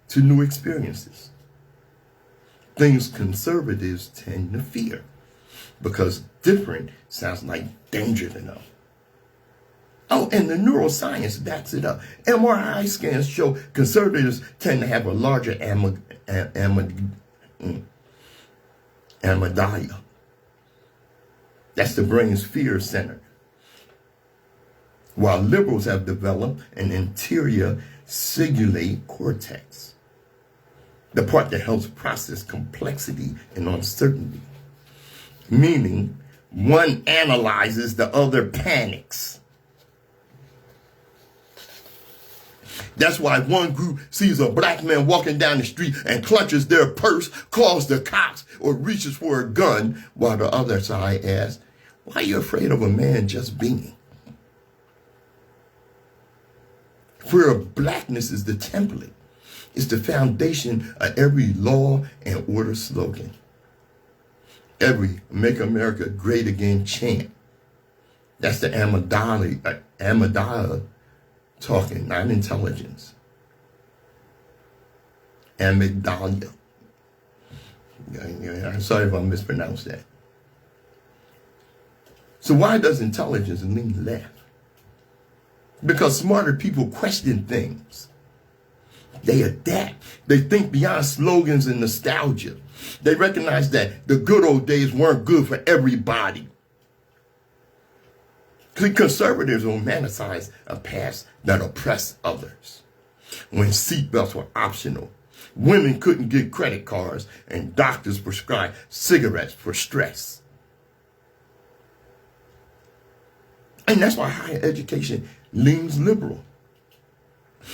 to new experiences. Things conservatives tend to fear, because different sounds like danger to them. Oh, and the neuroscience backs it up. MRI scans show conservatives tend to have a larger amygdala. That's the brain's fear center. While liberals have developed an interior cingulate cortex, the part that helps process complexity and uncertainty. Meaning, one analyzes, the other panics. That's why one group sees a black man walking down the street and clutches their purse, calls the cops, or reaches for a gun, while the other side asks, Why are you afraid of a man just being? Fear of blackness is the template. It's the foundation of every law and order slogan. Every Make America Great Again chant. That's the Amygdala talking, not intelligence. Amygdala. I'm sorry if I mispronounced that. So why does intelligence lean left? Because smarter people question things. They adapt. They think beyond slogans and nostalgia. They recognize that the good old days weren't good for everybody. Conservatives romanticize a past that oppressed others. When seatbelts were optional, women couldn't get credit cards, and doctors prescribed cigarettes for stress. And that's why higher education leans liberal.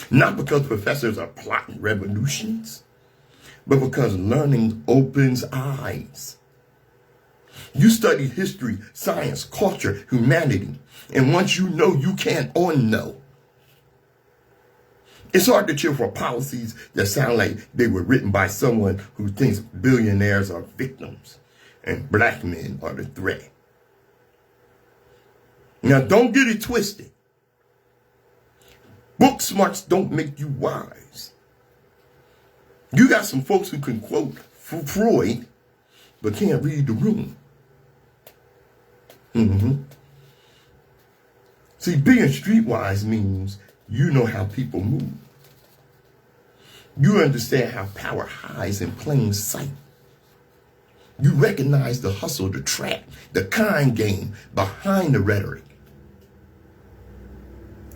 Not because professors are plotting revolutions, but because learning opens eyes. You study history, science, culture, humanity, and once you know, you can't unknow. It's hard to cheer for policies that sound like they were written by someone who thinks billionaires are victims and black men are the threat. Now, don't get it twisted. Book smarts don't make you wise. You got some folks who can quote Freud, but can't read the room. See, being streetwise means you know how people move. You understand how power hides in plain sight. You recognize the hustle, the trap, the con game behind the rhetoric.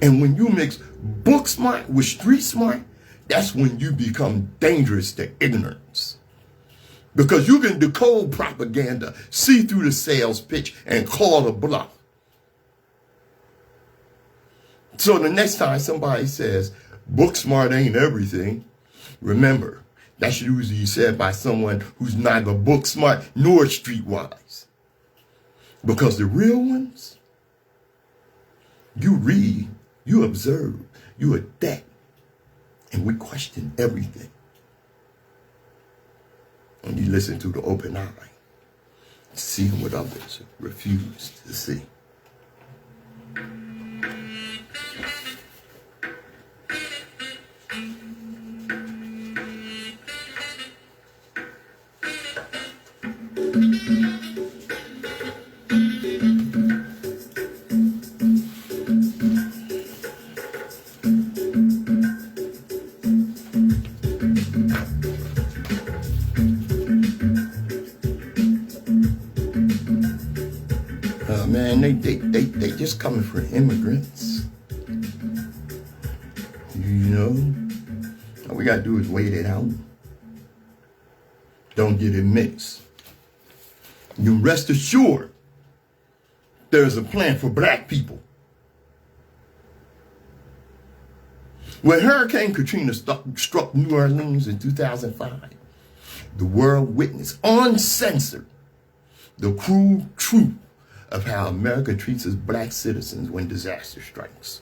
And when you mix book smart with street smart, that's when you become dangerous to ignorance. Because you can decode propaganda, see through the sales pitch, and call a bluff. So the next time somebody says, book smart ain't everything, remember, that's usually said by someone who's neither book smart nor streetwise. Because the real ones, you read, you observe, you adapt, and we question everything. And you listen to the open eye, seeing what others refuse to see. Man, they just coming for immigrants. You know, all we gotta do is wait it out. Don't get it mixed. You rest assured there's a plan for black people. When Hurricane Katrina struck New Orleans in 2005, the world witnessed, uncensored, the cruel truth of how America treats its black citizens when disaster strikes.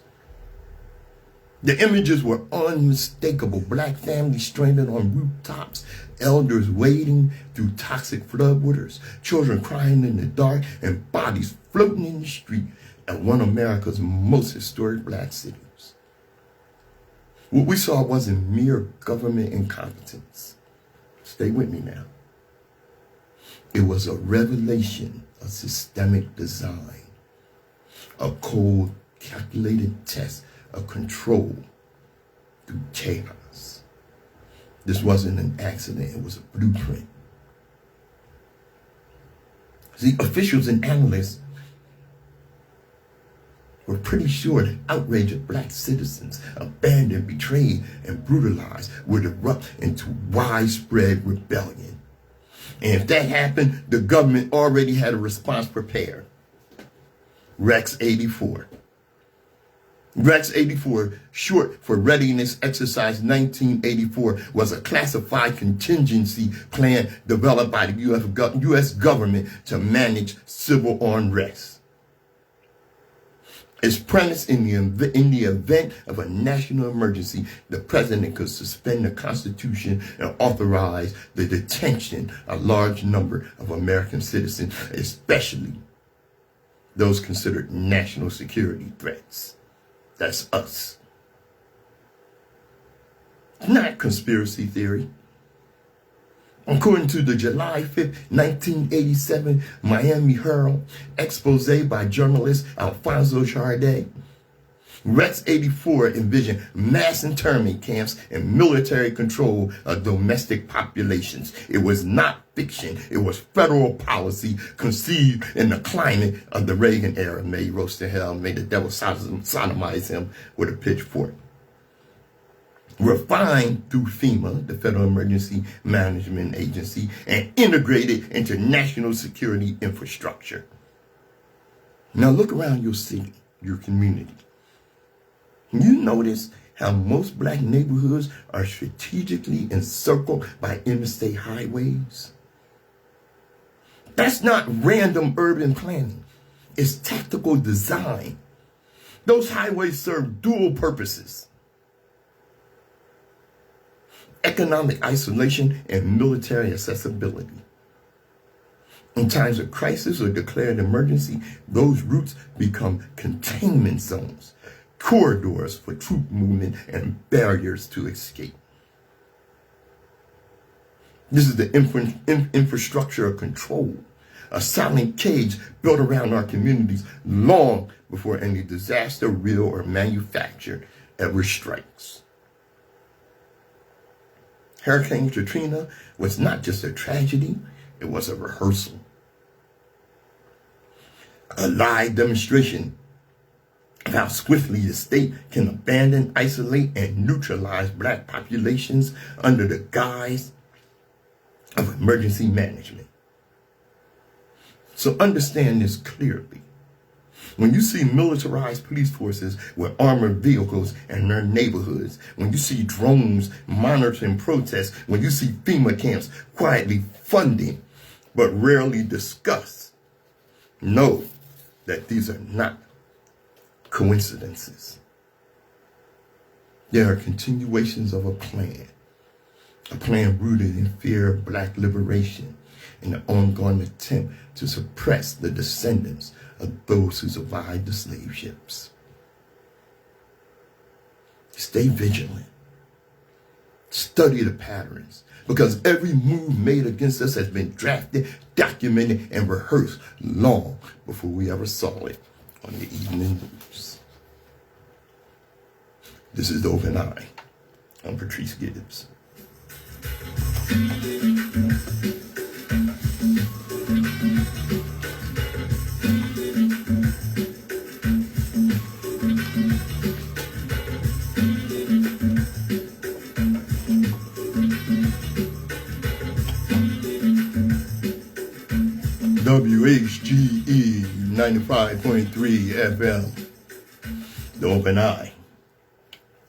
The images were unmistakable. Black families stranded on rooftops, elders wading through toxic floodwaters, children crying in the dark, and bodies floating in the street at one of America's most historic black cities. What we saw wasn't mere government incompetence. Stay with me now. It was a revelation of systemic design, a cold, calculated test of control through chaos. This wasn't an accident, it was a blueprint. See, officials and analysts were pretty sure that outrage of black citizens, abandoned, betrayed, and brutalized, would erupt into widespread rebellion. And if that happened, the government already had a response prepared. Rex 84. Rex 84, short for Readiness Exercise 1984, was a classified contingency plan developed by the U.S. government to manage civil unrest. Its premise: in the event of a national emergency, the president could suspend the Constitution and authorize the detention of a large number of American citizens, especially those considered national security threats. That's us. It's not conspiracy theory. According to the July 5th, 1987 Miami Herald expose by journalist Alfonso Chardet, Rex 84 envisioned mass internment camps and military control of domestic populations. It was not fiction. It was federal policy conceived in the climate of the Reagan era. May he roast to hell. May the devil sodomize him with a pitchfork. Refined through FEMA, the Federal Emergency Management Agency, and integrated into national security infrastructure. Now look around your city, your community. You notice how most black neighborhoods are strategically encircled by interstate highways? That's not random urban planning. It's tactical design. Those highways serve dual purposes: economic isolation and military accessibility. In times of crisis or declared emergency, those routes become containment zones, corridors for troop movement, and barriers to escape. This is the infrastructure of control, a silent cage built around our communities long before any disaster, real or manufactured, ever strikes. Hurricane Katrina was not just a tragedy, it was a rehearsal. A live demonstration of how swiftly the state can abandon, isolate, and neutralize black populations under the guise of emergency management. So understand this clearly. When you see militarized police forces with armored vehicles in their neighborhoods, when you see drones monitoring protests, when you see FEMA camps quietly funding but rarely discussed, know that these are not coincidences. They are continuations of a plan rooted in fear of black liberation and the ongoing attempt to suppress the descendants of those who survived the slave ships. Stay vigilant. Study the patterns, because every move made against us has been drafted, documented, and rehearsed long before we ever saw it on the evening news. This is The Open Eye. I'm Patrice Gibbs. WHGE 95.3 FM, The Open Eye.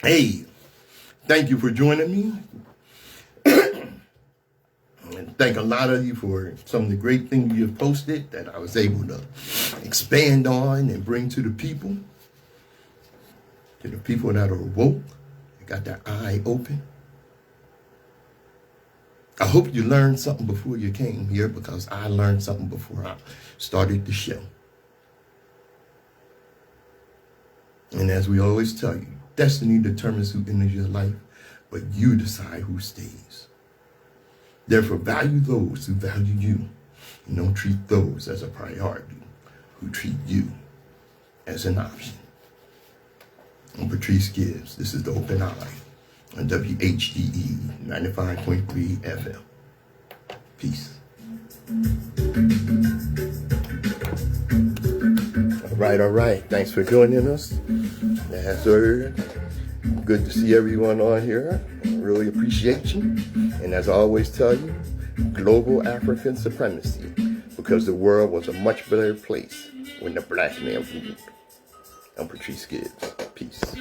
Hey, thank you for joining me. And thank a lot of you for some of the great things you've posted that I was able to expand on and bring to the people that are woke, that got their eye open. I hope you learned something before you came here, because I learned something before I started the show. And as we always tell you, destiny determines who enters your life, but you decide who stays. Therefore, value those who value you, and don't treat those as a priority who treat you as an option. I'm Patrice Gibbs. This is The Open Eye on WHGE 95.3 FM. Peace. All right. Thanks for joining us. As heard, good to see everyone on here. Really appreciate you. And as I always tell you, global African supremacy, because the world was a much better place when the black man ruled. I'm Patrice Gibbs. Peace.